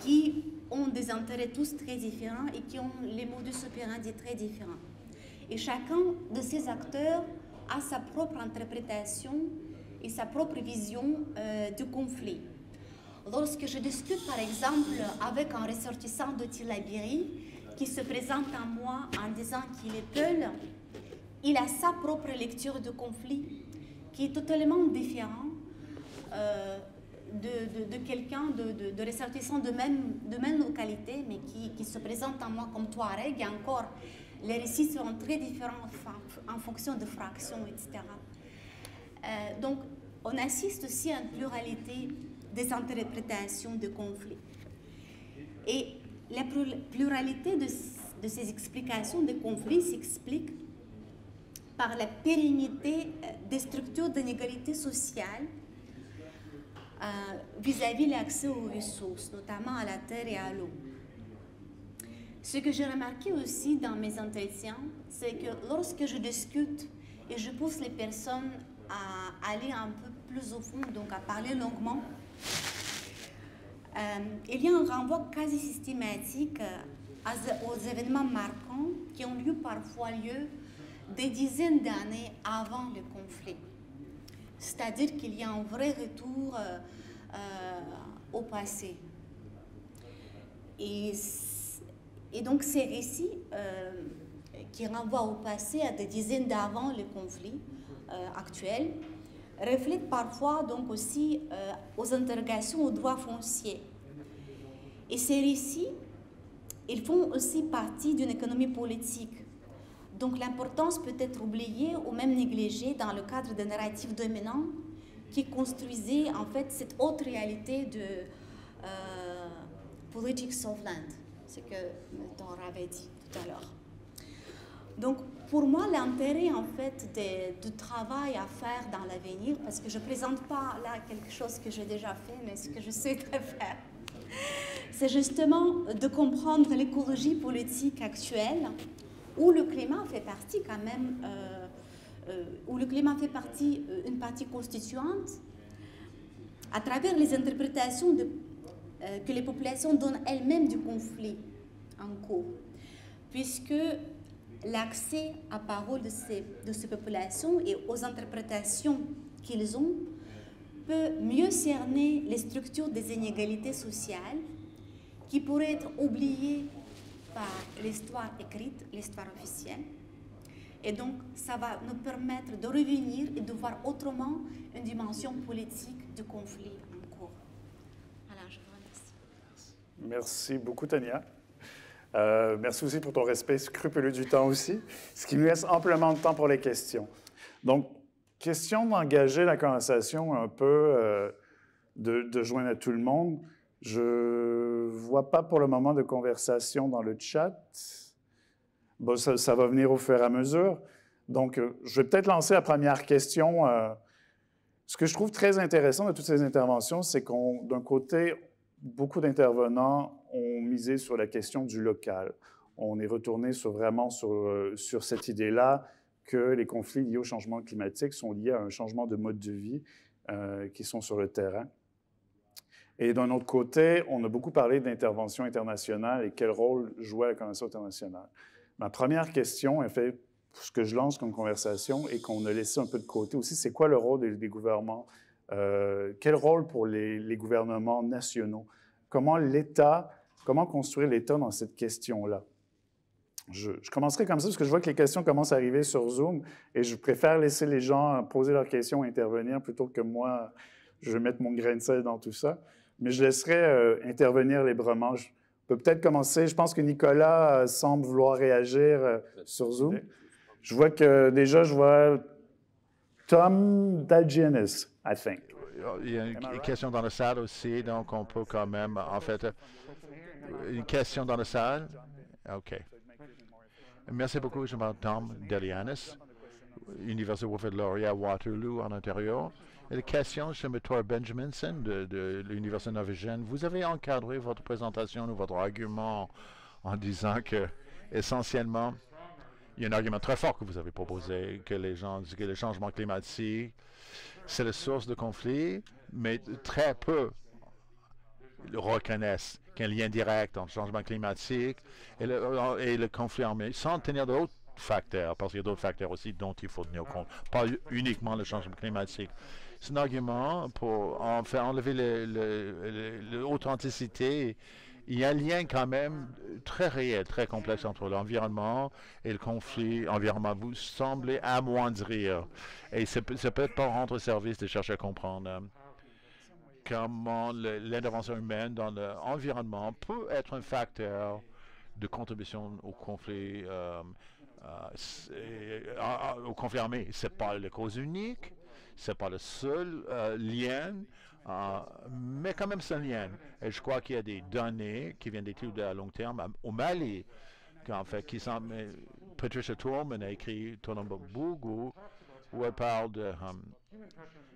qui ont des intérêts tous très différents et qui ont les modus operandi très différents. Et chacun de ces acteurs a sa propre interprétation et sa propre vision du conflit. Lorsque je discute par exemple avec un ressortissant de Tillabéri qui se présente à moi en disant qu'il est Peul, il a sa propre lecture du conflit qui est totalement différente de quelqu'un, de ressortissant de même localité, mais qui se présente à moi comme Touareg, et encore, les récits seront très différents en fonction de fractions, etc. Donc, on assiste aussi à une pluralité des interprétations de conflits. Et la pluralité de ces explications des conflits s'explique par la pérennité des structures d'inégalité sociale vis-à-vis de l'accès aux ressources, notamment à la terre et à l'eau. Ce que j'ai remarqué aussi dans mes entretiens, c'est que lorsque je discute et je pousse les personnes à aller un peu plus au fond, donc à parler longuement, il y a un renvoi quasi systématique aux événements marquants qui ont parfois lieu des dizaines d'années avant le conflit. C'est-à-dire qu'il y a un vrai retour au passé. Et donc ces récits qui renvoient au passé à des dizaines d'avant le conflit actuel reflètent parfois donc aussi aux interrogations aux droits fonciers. Et ces récits, ils font aussi partie d'une économie politique. Donc l'importance peut être oubliée ou même négligée dans le cadre d'un narratif dominant qui construisait en fait cette autre réalité de politics of land, ce que Milton avait dit tout à l'heure. Donc pour moi, l'intérêt en fait du travail à faire dans l'avenir, parce que je ne présente pas là quelque chose que j'ai déjà fait, mais ce que je souhaiterais faire, c'est justement de comprendre l'écologie politique actuelle où le climat fait partie quand même, où le climat fait partie, une partie constituante, à travers les interprétations que les populations donnent elles-mêmes du conflit en cours, puisque l'accès à parole de ces populations et aux interprétations qu'ils ont peut mieux cerner les structures des inégalités sociales qui pourraient être oubliées par l'histoire écrite, l'histoire officielle. Et donc, ça va nous permettre de revenir et de voir autrement une dimension politique du conflit en cours. Voilà, je vous remercie. Merci beaucoup, Tania. Merci aussi pour ton respect scrupuleux du temps aussi, ce qui nous laisse amplement de temps pour les questions. Donc, question d'engager la conversation un peu, de joindre à tout le monde. Je ne vois pas pour le moment de conversation dans le chat. Bon, ça va venir au fur et à mesure. Donc, je vais peut-être lancer la première question. Ce que je trouve très intéressant de toutes ces interventions, c'est d'un côté, beaucoup d'intervenants ont misé sur la question du local. On est retourné vraiment sur cette idée-là que les conflits liés au changement climatique sont liés à un changement de mode de vie qui sont sur le terrain. Et d'un autre côté, on a beaucoup parlé d'intervention internationale et quel rôle jouait la Convention internationale. Ma première question, en fait, ce que je lance comme conversation et qu'on a laissé un peu de côté aussi, c'est quoi le rôle des gouvernements? Quel rôle pour les gouvernements nationaux? Comment construire l'État dans cette question-là? Je commencerai comme ça parce que je vois que les questions commencent à arriver sur Zoom et je préfère laisser les gens poser leurs questions et intervenir plutôt que moi, je vais mettre mon grain de sel dans tout ça. Mais je laisserai intervenir librement. Je peux peut-être commencer. Je pense que Nicolas semble vouloir réagir sur Zoom. Je vois Tom Dagianis, I think. Il y a une question dans la salle aussi, donc on peut quand même, en fait, une question dans la salle? OK. Merci beaucoup. Je m'appelle Tom Dagianis, Université Wilfrid Laurier à Waterloo, en Ontario. Et la question, je m'appelle Benjaminson de l'Université norvégienne. Vous avez encadré votre présentation ou votre argument en disant que, essentiellement, il y a un argument très fort que vous avez proposé, que les gens disent que le changement climatique, c'est la source de conflit, mais très peu reconnaissent qu'il y a un lien direct entre le changement climatique et le conflit armé, sans tenir d'autres facteurs, parce qu'il y a d'autres facteurs aussi dont il faut tenir compte, pas uniquement le changement climatique. C'est un argument pour enlever l'authenticité. Il y a un lien quand même très réel, très complexe entre l'environnement et le conflit environnemental. Vous semblez amoindrir. Et ça peut pas rendre service de chercher à comprendre comment l'intervention humaine dans l'environnement peut être un facteur de contribution au conflit, armé. Ce n'est pas la cause unique, ce n'est pas le seul lien, mais quand même c'est un lien. Et je crois qu'il y a des données qui viennent d'études à long terme au Mali, qui sont... Patricia Tourman a écrit Tonombo Bougou, où elle parle de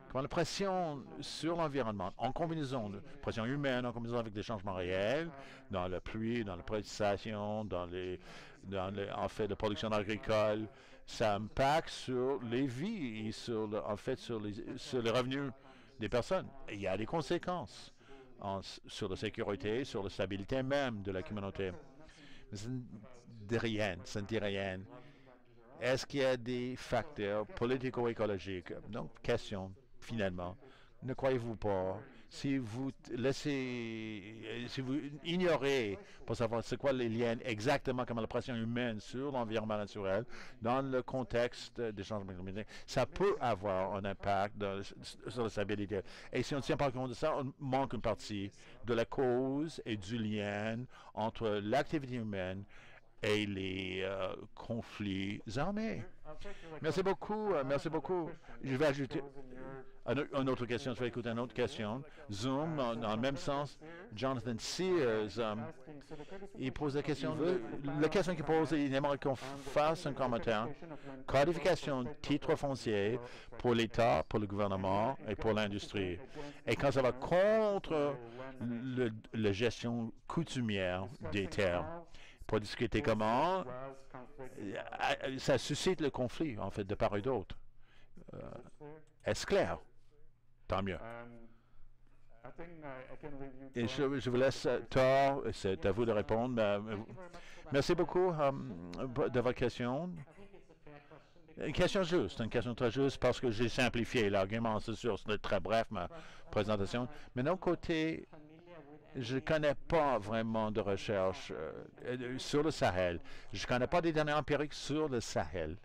comment la pression sur l'environnement, en combinaison de pression humaine, en combinaison avec des changements réels, dans la pluie, dans la précipitation, dans la production agricole, ça impacte sur les vies et sur les revenus des personnes. Et il y a des conséquences sur la sécurité, sur la stabilité même de la communauté. Mais ça ne dit rien. Est-ce qu'il y a des facteurs politico-écologiques? Donc, question, finalement, ne croyez-vous pas, si vous ignorez pour savoir c'est quoi les liens exactement comme la pression humaine sur l'environnement naturel dans le contexte des changements climatiques, ça peut avoir un impact sur la stabilité. Et si on ne tient pas compte de ça, on manque une partie de la cause et du lien entre l'activité humaine et les conflits armés. Merci beaucoup, merci beaucoup. Je vais ajouter une autre question, je vais écouter une autre question. Zoom, dans le même sens, Jonathan Sears, il pose la question qu'il pose, il aimerait qu'on fasse un commentaire. Codification titre foncier pour l'État, pour le gouvernement et pour l'industrie. Et quand ça va contre la gestion coutumière des terres, pour discuter comment ça suscite le conflit, en fait, de part et d'autre. Est-ce clair? Tant mieux. Et je vous laisse, Thor, c'est à vous de répondre. Merci beaucoup de votre question. Une question juste, une question très juste parce que j'ai simplifié l'argument, c'est sûr, c'est très bref ma présentation. Mais d'un côté, je ne connais pas vraiment de recherche sur le Sahel. Je ne connais pas des données empiriques sur le Sahel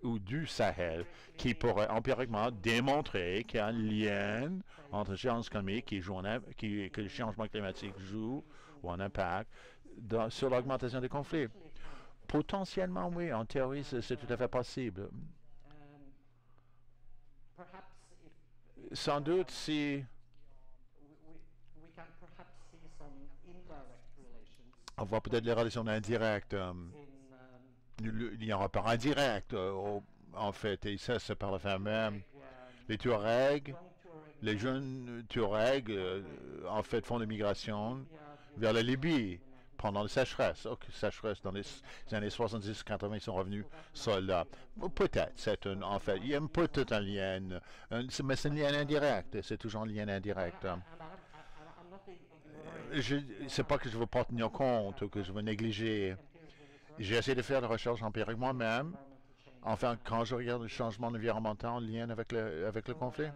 ou du Sahel qui pourraient empiriquement démontrer qu'il y a un lien entre les changements économiques que le changement climatique joue ou un impact sur l'augmentation des conflits. Potentiellement, oui. En théorie, c'est tout à fait possible. Sans doute, si on voit peut-être les relations indirectes, il y a un rapport indirect, en fait, et ça, c'est par le fait même. Les Touaregs, les jeunes Touaregs, en fait, font l'immigration vers la Libye pendant la sécheresse. Sécheresse dans les années 70-80, ils sont revenus soldats. Peut-être, en fait, il y a peut-être un lien, mais c'est un lien indirect, c'est toujours un lien indirect. C'est pas que je veux pas tenir compte ou que je veux négliger. J'ai essayé de faire de la recherche empirique moi-même. Enfin, quand je regarde le changement environnemental en lien avec le conflit.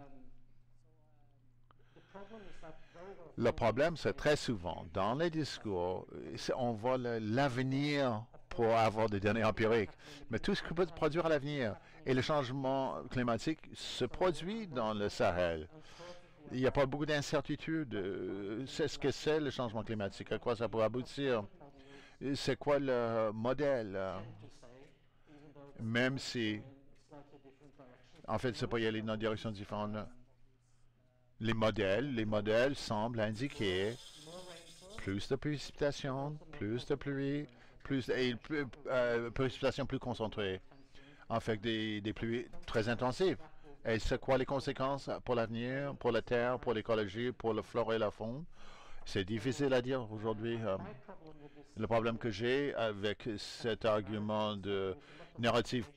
Le problème, c'est très souvent, dans les discours, on voit l'avenir pour avoir des données empiriques. Mais tout ce qui peut produire à l'avenir et le changement climatique se produit dans le Sahel. Il n'y a pas beaucoup d'incertitudes. C'est ce que c'est le changement climatique, à quoi ça pourrait aboutir. C'est quoi le modèle? Même si, en fait, ça peut y aller dans des directions différentes. Les modèles semblent indiquer plus de précipitations, plus de pluie, précipitations plus concentrées. En fait, des pluies très intensives. Et c'est quoi les conséquences pour l'avenir, pour la terre, pour l'écologie, pour la flore et la faune? C'est difficile à dire aujourd'hui. Le problème que j'ai avec cet argument de narratif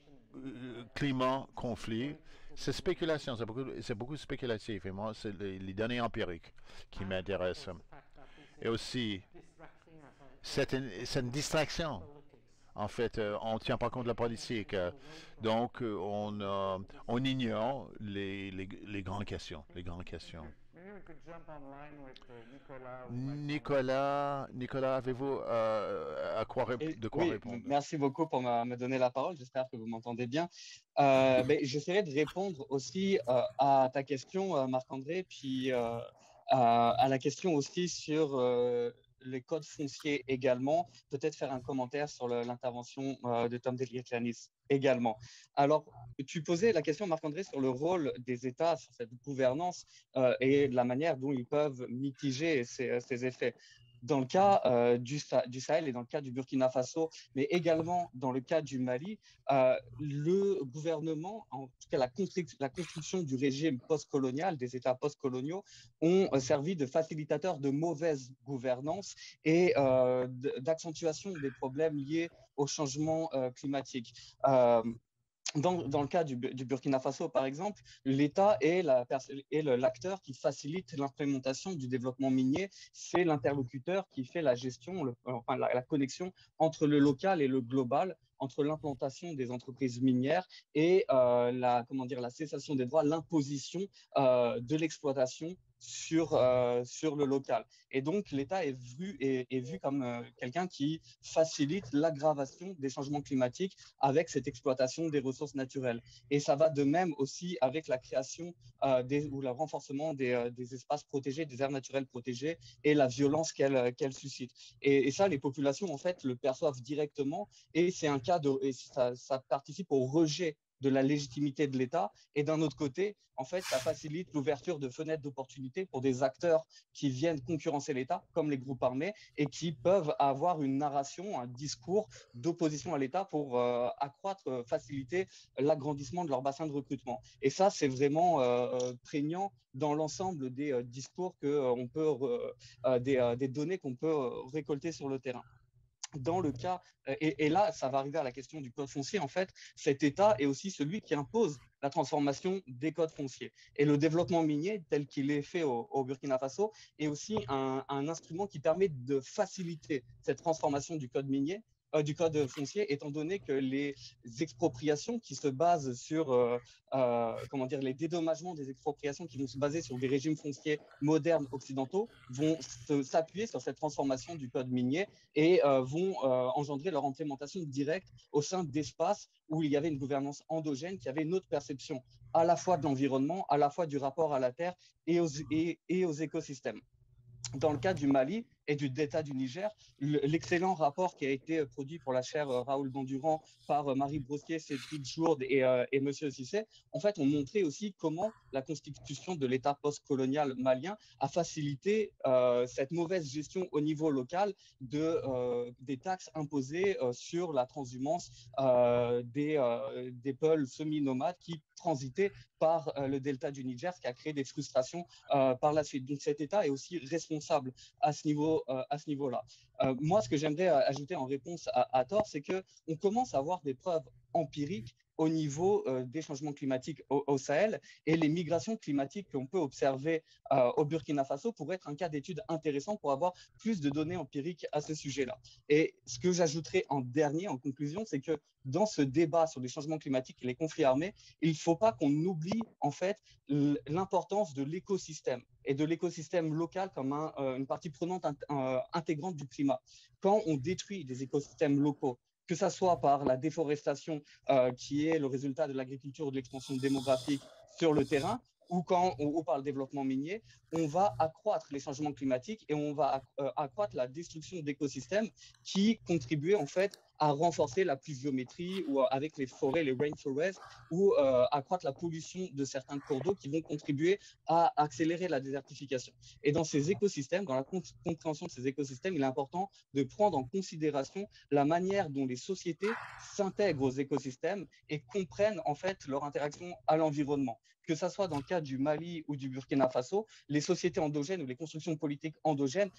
climat-conflit, c'est spéculation, c'est beaucoup spéculatif. Et moi, c'est les données empiriques qui m'intéressent. Et aussi, c'est une distraction. En fait, on ne tient pas compte de la politique. Donc, on ignore les grandes questions. Nicolas, avez-vous de quoi répondre? Merci beaucoup pour me donner la parole. J'espère que vous m'entendez bien. J'essaierai de répondre aussi à ta question, Marc-André, puis à la question aussi sur les codes fonciers également, peut-être faire un commentaire sur l'intervention de Tom Delietlanis également. Alors, tu posais la question, Marc-André, sur le rôle des États, sur cette gouvernance et de la manière dont ils peuvent mitiger ces effets. Dans le cas du Sahel et dans le cas du Burkina Faso, mais également dans le cas du Mali, le gouvernement, en tout cas la construction du régime post-colonial, des États post-coloniaux, ont servi de facilitateurs de mauvaise gouvernance et d'accentuation des problèmes liés au changement climatique. Dans le cas du Burkina Faso, par exemple, l'État est l'acteur qui facilite l'implémentation du développement minier. C'est l'interlocuteur qui fait la gestion, la connexion entre le local et le global, entre l'implantation des entreprises minières et la cessation des droits, l'imposition de l'exploitation sur le local. Et donc, l'État est vu comme quelqu'un qui facilite l'aggravation des changements climatiques avec cette exploitation des ressources naturelles. Et ça va de même aussi avec la création ou le renforcement des espaces protégés, des aires naturelles protégées et la violence qu'elle suscite. Et ça, les populations, en fait, le perçoivent directement et c'est un cas et ça participe au rejet de la légitimité de l'État. Et d'un autre côté, en fait, ça facilite l'ouverture de fenêtres d'opportunité pour des acteurs qui viennent concurrencer l'État, comme les groupes armés, et qui peuvent avoir une narration, un discours d'opposition à l'État pour accroître, faciliter l'agrandissement de leur bassin de recrutement. Et ça, c'est vraiment prégnant dans l'ensemble des discours des données qu'on peut récolter sur le terrain. dans le cas, et là, ça va arriver à la question du code foncier, en fait, cet État est aussi celui qui impose la transformation des codes fonciers. Et le développement minier, tel qu'il est fait au Burkina Faso, est aussi un instrument qui permet de faciliter cette transformation du code minier, du code foncier, étant donné que les expropriations qui se basent sur, comment dire, les dédommagements des expropriations qui vont se baser sur des régimes fonciers modernes occidentaux vont s'appuyer sur cette transformation du code minier et vont engendrer leur implémentation directe au sein d'espaces où il y avait une gouvernance endogène, qui avait une autre perception à la fois de l'environnement, à la fois du rapport à la terre et aux écosystèmes. Dans le cas du Mali et du Delta du Niger, l'excellent rapport qui a été produit pour la chaire Raoul Dandurand par Marie Brosquier, Cédric Jourde et M. Cissé, en fait, ont montré aussi comment la constitution de l'État postcolonial malien a facilité cette mauvaise gestion au niveau local des taxes imposées sur la transhumance des peuples semi-nomades qui transitaient par le delta du Niger, ce qui a créé des frustrations par la suite. Donc cet État est aussi responsable à ce niveau-là. Moi, ce que j'aimerais ajouter en réponse à Thor, c'est qu'on commence à avoir des preuves empiriques au niveau des changements climatiques au Sahel, et les migrations climatiques qu'on peut observer au Burkina Faso pourraient être un cas d'étude intéressant pour avoir plus de données empiriques à ce sujet-là. Et ce que j'ajouterai en dernier, en conclusion, c'est que dans ce débat sur les changements climatiques et les conflits armés, il ne faut pas qu'on oublie en fait l'importance de l'écosystème et de l'écosystème local comme une partie prenante intégrante du climat. Quand on détruit des écosystèmes locaux, que ce soit par la déforestation qui est le résultat de l'agriculture ou de l'expansion démographique sur le terrain, ou par le développement minier, on va accroître les changements climatiques et on va accroître la destruction d'écosystèmes qui contribuent en fait à renforcer la pluviométrie ou avec les forêts, les rainforests, ou accroître la pollution de certains cours d'eau qui vont contribuer à accélérer la désertification. Et dans ces écosystèmes, dans la compréhension de ces écosystèmes, il est important de prendre en considération la manière dont les sociétés s'intègrent aux écosystèmes et comprennent en fait leur interaction à l'environnement. Que ce soit dans le cas du Mali ou du Burkina Faso, les sociétés endogènes ou les constructions politiques endogènes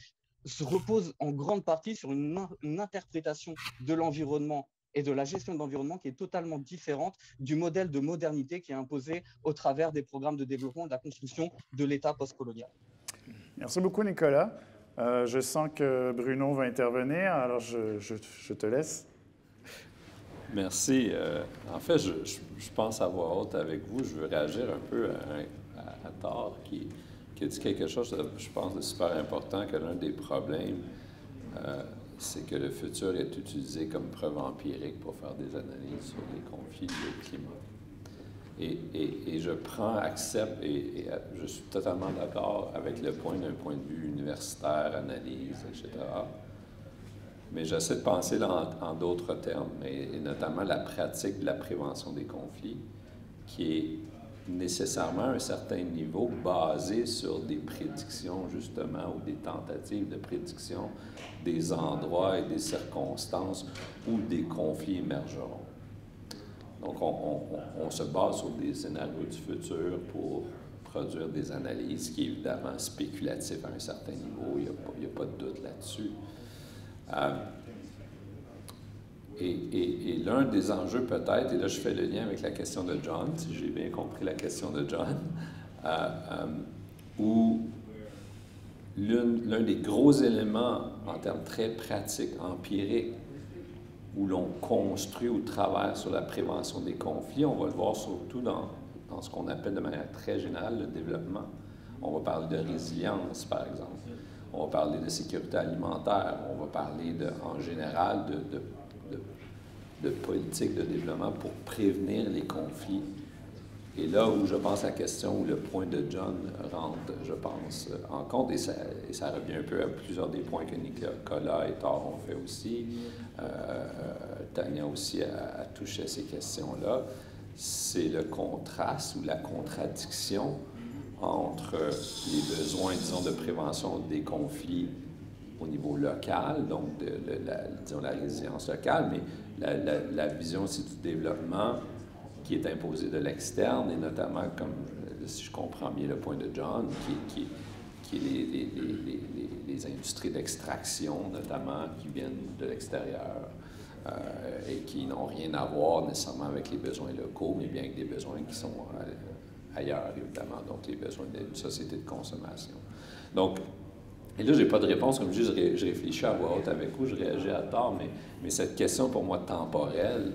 se reposent en grande partie sur une interprétation de l'environnement et de la gestion de l'environnement qui est totalement différente du modèle de modernité qui est imposé au travers des programmes de développement et de la construction de l'État postcolonial. Merci beaucoup, Nicolas. Je sens que Bruno va intervenir, alors je te laisse. Merci. En fait, je pense à voix haute avec vous. Je veux réagir un peu à Thor qui a dit quelque chose, je pense, de super important, que l'un des problèmes, c'est que le futur est utilisé comme preuve empirique pour faire des analyses sur les conflits liés au climat. Et je accepte, et je suis totalement d'accord avec le point d'un point de vue universitaire, analyse, etc. Mais j'essaie de penser en d'autres termes, et notamment la pratique de la prévention des conflits, qui est nécessairement à un certain niveau basé sur des prédictions, justement, ou des tentatives de prédiction des endroits et des circonstances où des conflits émergeront. Donc, on se base sur des scénarios du futur pour produire des analyses qui est évidemment spéculatif à un certain niveau, il n'y a pas de doute là-dessus. Et l'un des enjeux peut-être, et là je fais le lien avec la question de John, si j'ai bien compris la question de John, où l'un des gros éléments en termes très pratiques, empiriques, où l'on construit ou travaille sur la prévention des conflits, on va le voir surtout dans ce qu'on appelle de manière très générale le développement. On va parler de résilience, par exemple. On va parler de sécurité alimentaire. On va parler en général de politique de développement pour prévenir les conflits. Et là où je pense à la question où le point de John rentre, je pense, en compte, et ça revient un peu à plusieurs des points que Nicolas et Thor ont fait aussi, Tania aussi a touché à ces questions-là, c'est le contraste ou la contradiction entre les besoins, disons, de prévention des conflits au niveau local, donc disons, la résilience locale, mais la vision aussi du développement qui est imposée de l'externe, et notamment, comme si je comprends bien le point de John, qui qui est les industries d'extraction, notamment, qui viennent de l'extérieur et qui n'ont rien à voir nécessairement avec les besoins locaux, mais bien avec des besoins qui sont ailleurs, évidemment, donc les besoins d'une société de consommation. Donc, et là, je n'ai pas de réponse, comme je dis, je réfléchis à voix haute avec vous, je réagis à tort, mais cette question, pour moi, temporelle,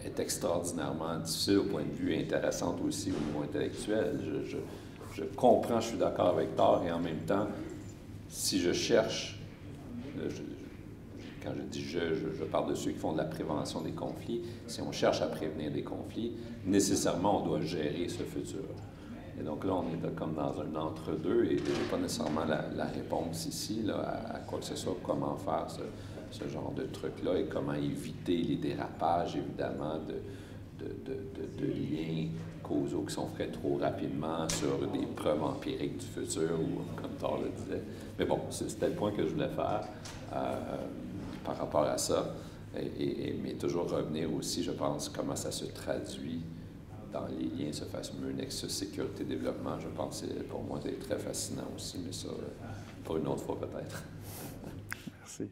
est extraordinairement difficile au point de vue intéressante aussi au niveau intellectuel. Je comprends, je suis d'accord avec tort, et en même temps, si je cherche, quand je dis je parle de ceux qui font de la prévention des conflits, si on cherche à prévenir des conflits, nécessairement, on doit gérer ce futur. Et donc là, on est comme dans un entre-deux, et je n'ai pas nécessairement la réponse ici là, à quoi que ce soit, comment faire ce genre de truc-là et comment éviter les dérapages, évidemment, de liens causaux qui sont faits trop rapidement sur des preuves empiriques du futur, ou comme Thor le disait. Mais bon, c'était le point que je voulais faire par rapport à ça. Mais toujours revenir aussi, je pense, comment ça se traduit dans les liens, ce fameux nexus sécurité-développement. Je pense que pour moi, c'est très fascinant aussi, mais ça, pour une autre fois peut-être. Merci.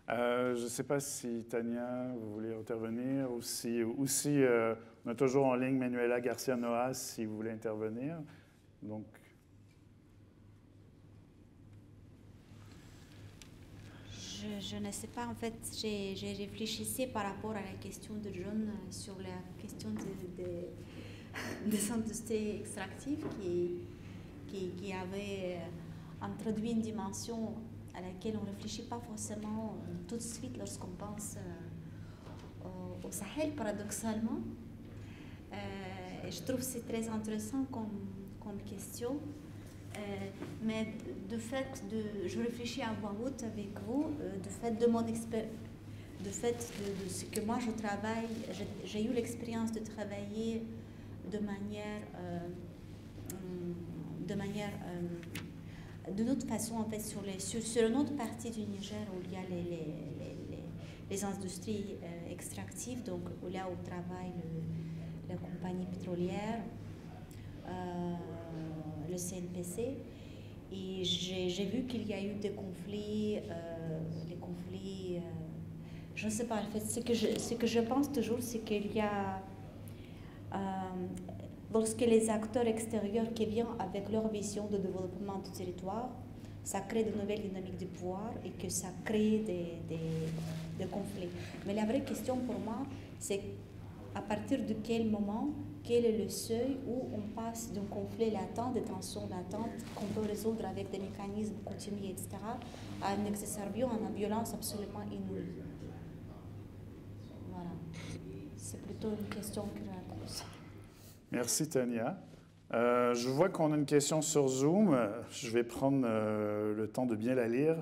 Je ne sais pas si Tania, vous voulez intervenir, ou si on a toujours en ligne Manuela Garcia-Noas, si vous voulez intervenir. Donc, je ne sais pas, en fait, j'ai réfléchi par rapport à la question de John sur la question des industries extractives qui avait introduit une dimension à laquelle on ne réfléchit pas forcément tout de suite lorsqu'on pense au Sahel, paradoxalement. Et je trouve que c'est très intéressant comme question. Mais de fait, je réfléchis à voix haute avec vous, de fait de mon expérience, de ce que moi je travaille, j'ai eu l'expérience de travailler d'une autre façon, en fait, sur une autre partie du Niger où il y a les industries extractives, donc là où travaille la compagnie pétrolière, le CNPC, et j'ai vu qu'il y a eu des conflits, je ne sais pas, en fait, ce que je pense toujours, c'est qu'il y a, lorsque les acteurs extérieurs qui viennent avec leur vision de développement du territoire, ça crée de nouvelles dynamiques de pouvoir et que ça crée des conflits. Mais la vraie question pour moi, c'est à partir de quel moment, quel est le seuil où on passe d'un conflit latent, de tensions latentes qu'on peut résoudre avec des mécanismes coutumiers, etc., à un exacerbation, à une violence absolument inouïe. Voilà. C'est plutôt une question que la réponse. merci, Tania. Je vois qu'on a une question sur Zoom. Je vais prendre le temps de bien la lire.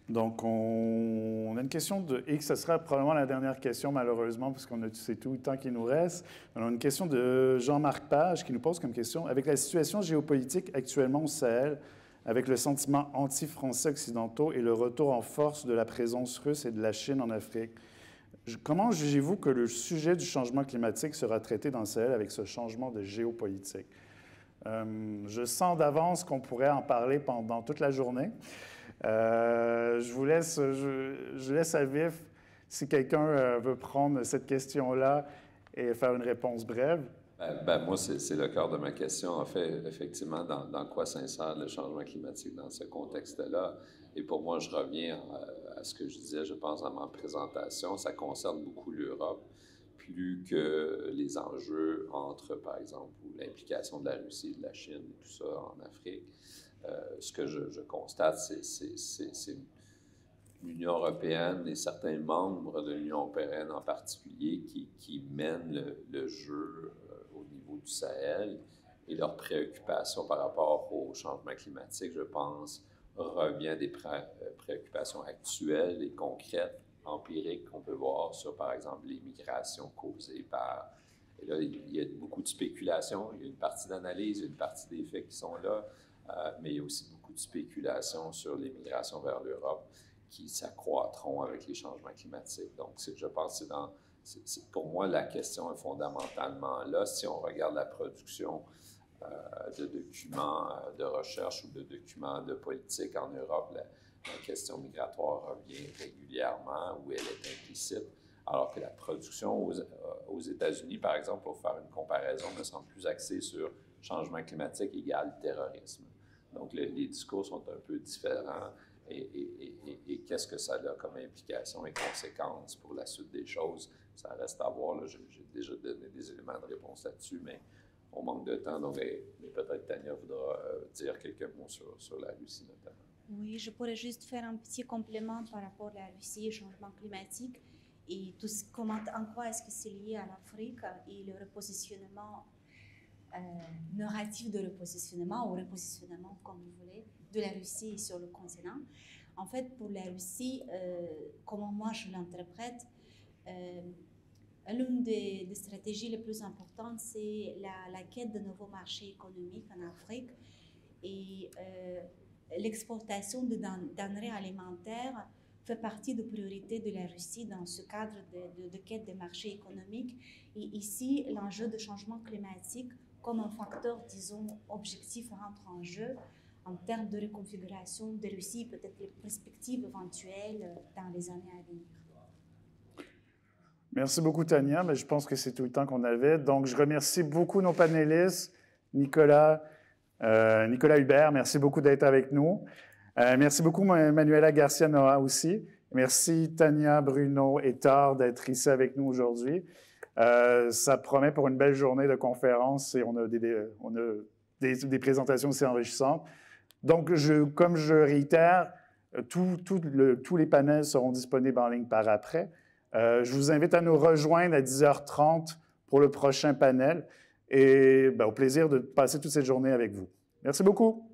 Donc, on a une question de X. Ce sera probablement la dernière question, malheureusement, parce qu'on a c'est tout le temps qui nous reste. On a une question de Jean-Marc Page qui nous pose comme question. Avec la situation géopolitique actuellement au Sahel, avec le sentiment anti-français occidentaux et le retour en force de la présence russe et de la Chine en Afrique, comment jugez-vous que le sujet du changement climatique sera traité dans le Sahel avec ce changement de géopolitique? Je sens d'avance qu'on pourrait en parler pendant toute la journée. Je laisse à vif si quelqu'un veut prendre cette question-là et faire une réponse brève. Moi, c'est le cœur de ma question. En fait, effectivement, dans quoi s'insère le changement climatique dans ce contexte-là? Et pour moi, je reviens à ce que je disais, je pense, dans ma présentation. Ça concerne beaucoup l'Europe, plus que les enjeux entre, par exemple, l'implication de la Russie, de la Chine et tout ça en Afrique. Ce que je constate, c'est l'Union européenne et certains membres de l'Union européenne en particulier qui mènent le jeu au niveau du Sahel, et leurs préoccupations par rapport au changement climatique, je pense, revient des préoccupations actuelles et concrètes, empiriques qu'on peut voir sur, par exemple, les migrations causées par... Et là, il y a beaucoup de spéculation, il y a une partie d'analyse, il y a une partie des faits qui sont là, mais il y a aussi beaucoup de spéculation sur les migrations vers l'Europe qui s'accroîtront avec les changements climatiques. Donc, je pense que pour moi, la question est fondamentalement là. Si on regarde la production de documents de recherche ou de documents de politique en Europe, la question migratoire revient régulièrement ou elle est implicite, alors que la production aux États-Unis, par exemple, pour faire une comparaison, me semble plus axée sur changement climatique égale terrorisme. Donc, les discours sont un peu différents et qu'est-ce que ça a comme implication et conséquences pour la suite des choses? Ça reste à voir. J'ai déjà donné des éléments de réponse là-dessus, mais on manque de temps. Donc, mais peut-être Tania voudra dire quelques mots sur la Russie notamment. Oui, je pourrais juste faire un petit complément par rapport à la Russie et au changement climatique et en quoi est-ce que c'est lié à l'Afrique et le repositionnement, narratif de repositionnement ou repositionnement, comme vous voulez, de la Russie sur le continent. En fait, pour la Russie, comment moi je l'interprète, l'une des stratégies les plus importantes, c'est la quête de nouveaux marchés économiques en Afrique et l'exportation de denrées alimentaires fait partie des priorités de la Russie dans ce cadre de quête des marchés économiques. Et ici, l'enjeu de changement climatique comme un facteur, disons, objectif rentre en jeu en termes de reconfiguration de Russie, peut-être les perspectives éventuelles dans les années à venir. Merci beaucoup, Tania. Mais je pense que c'est tout le temps qu'on avait. Donc, je remercie beaucoup nos panélistes. Nicolas Hubert, merci beaucoup d'être avec nous. Merci beaucoup, Manuela Garcia-Noa aussi. Merci, Tania, Bruno et Tar d'être ici avec nous aujourd'hui. Ça promet pour une belle journée de conférence et on a des présentations aussi enrichissantes. Donc, comme je réitère, tous les panels seront disponibles en ligne par après. Je vous invite à nous rejoindre à 10h30 pour le prochain panel et au plaisir de passer toute cette journée avec vous. Merci beaucoup.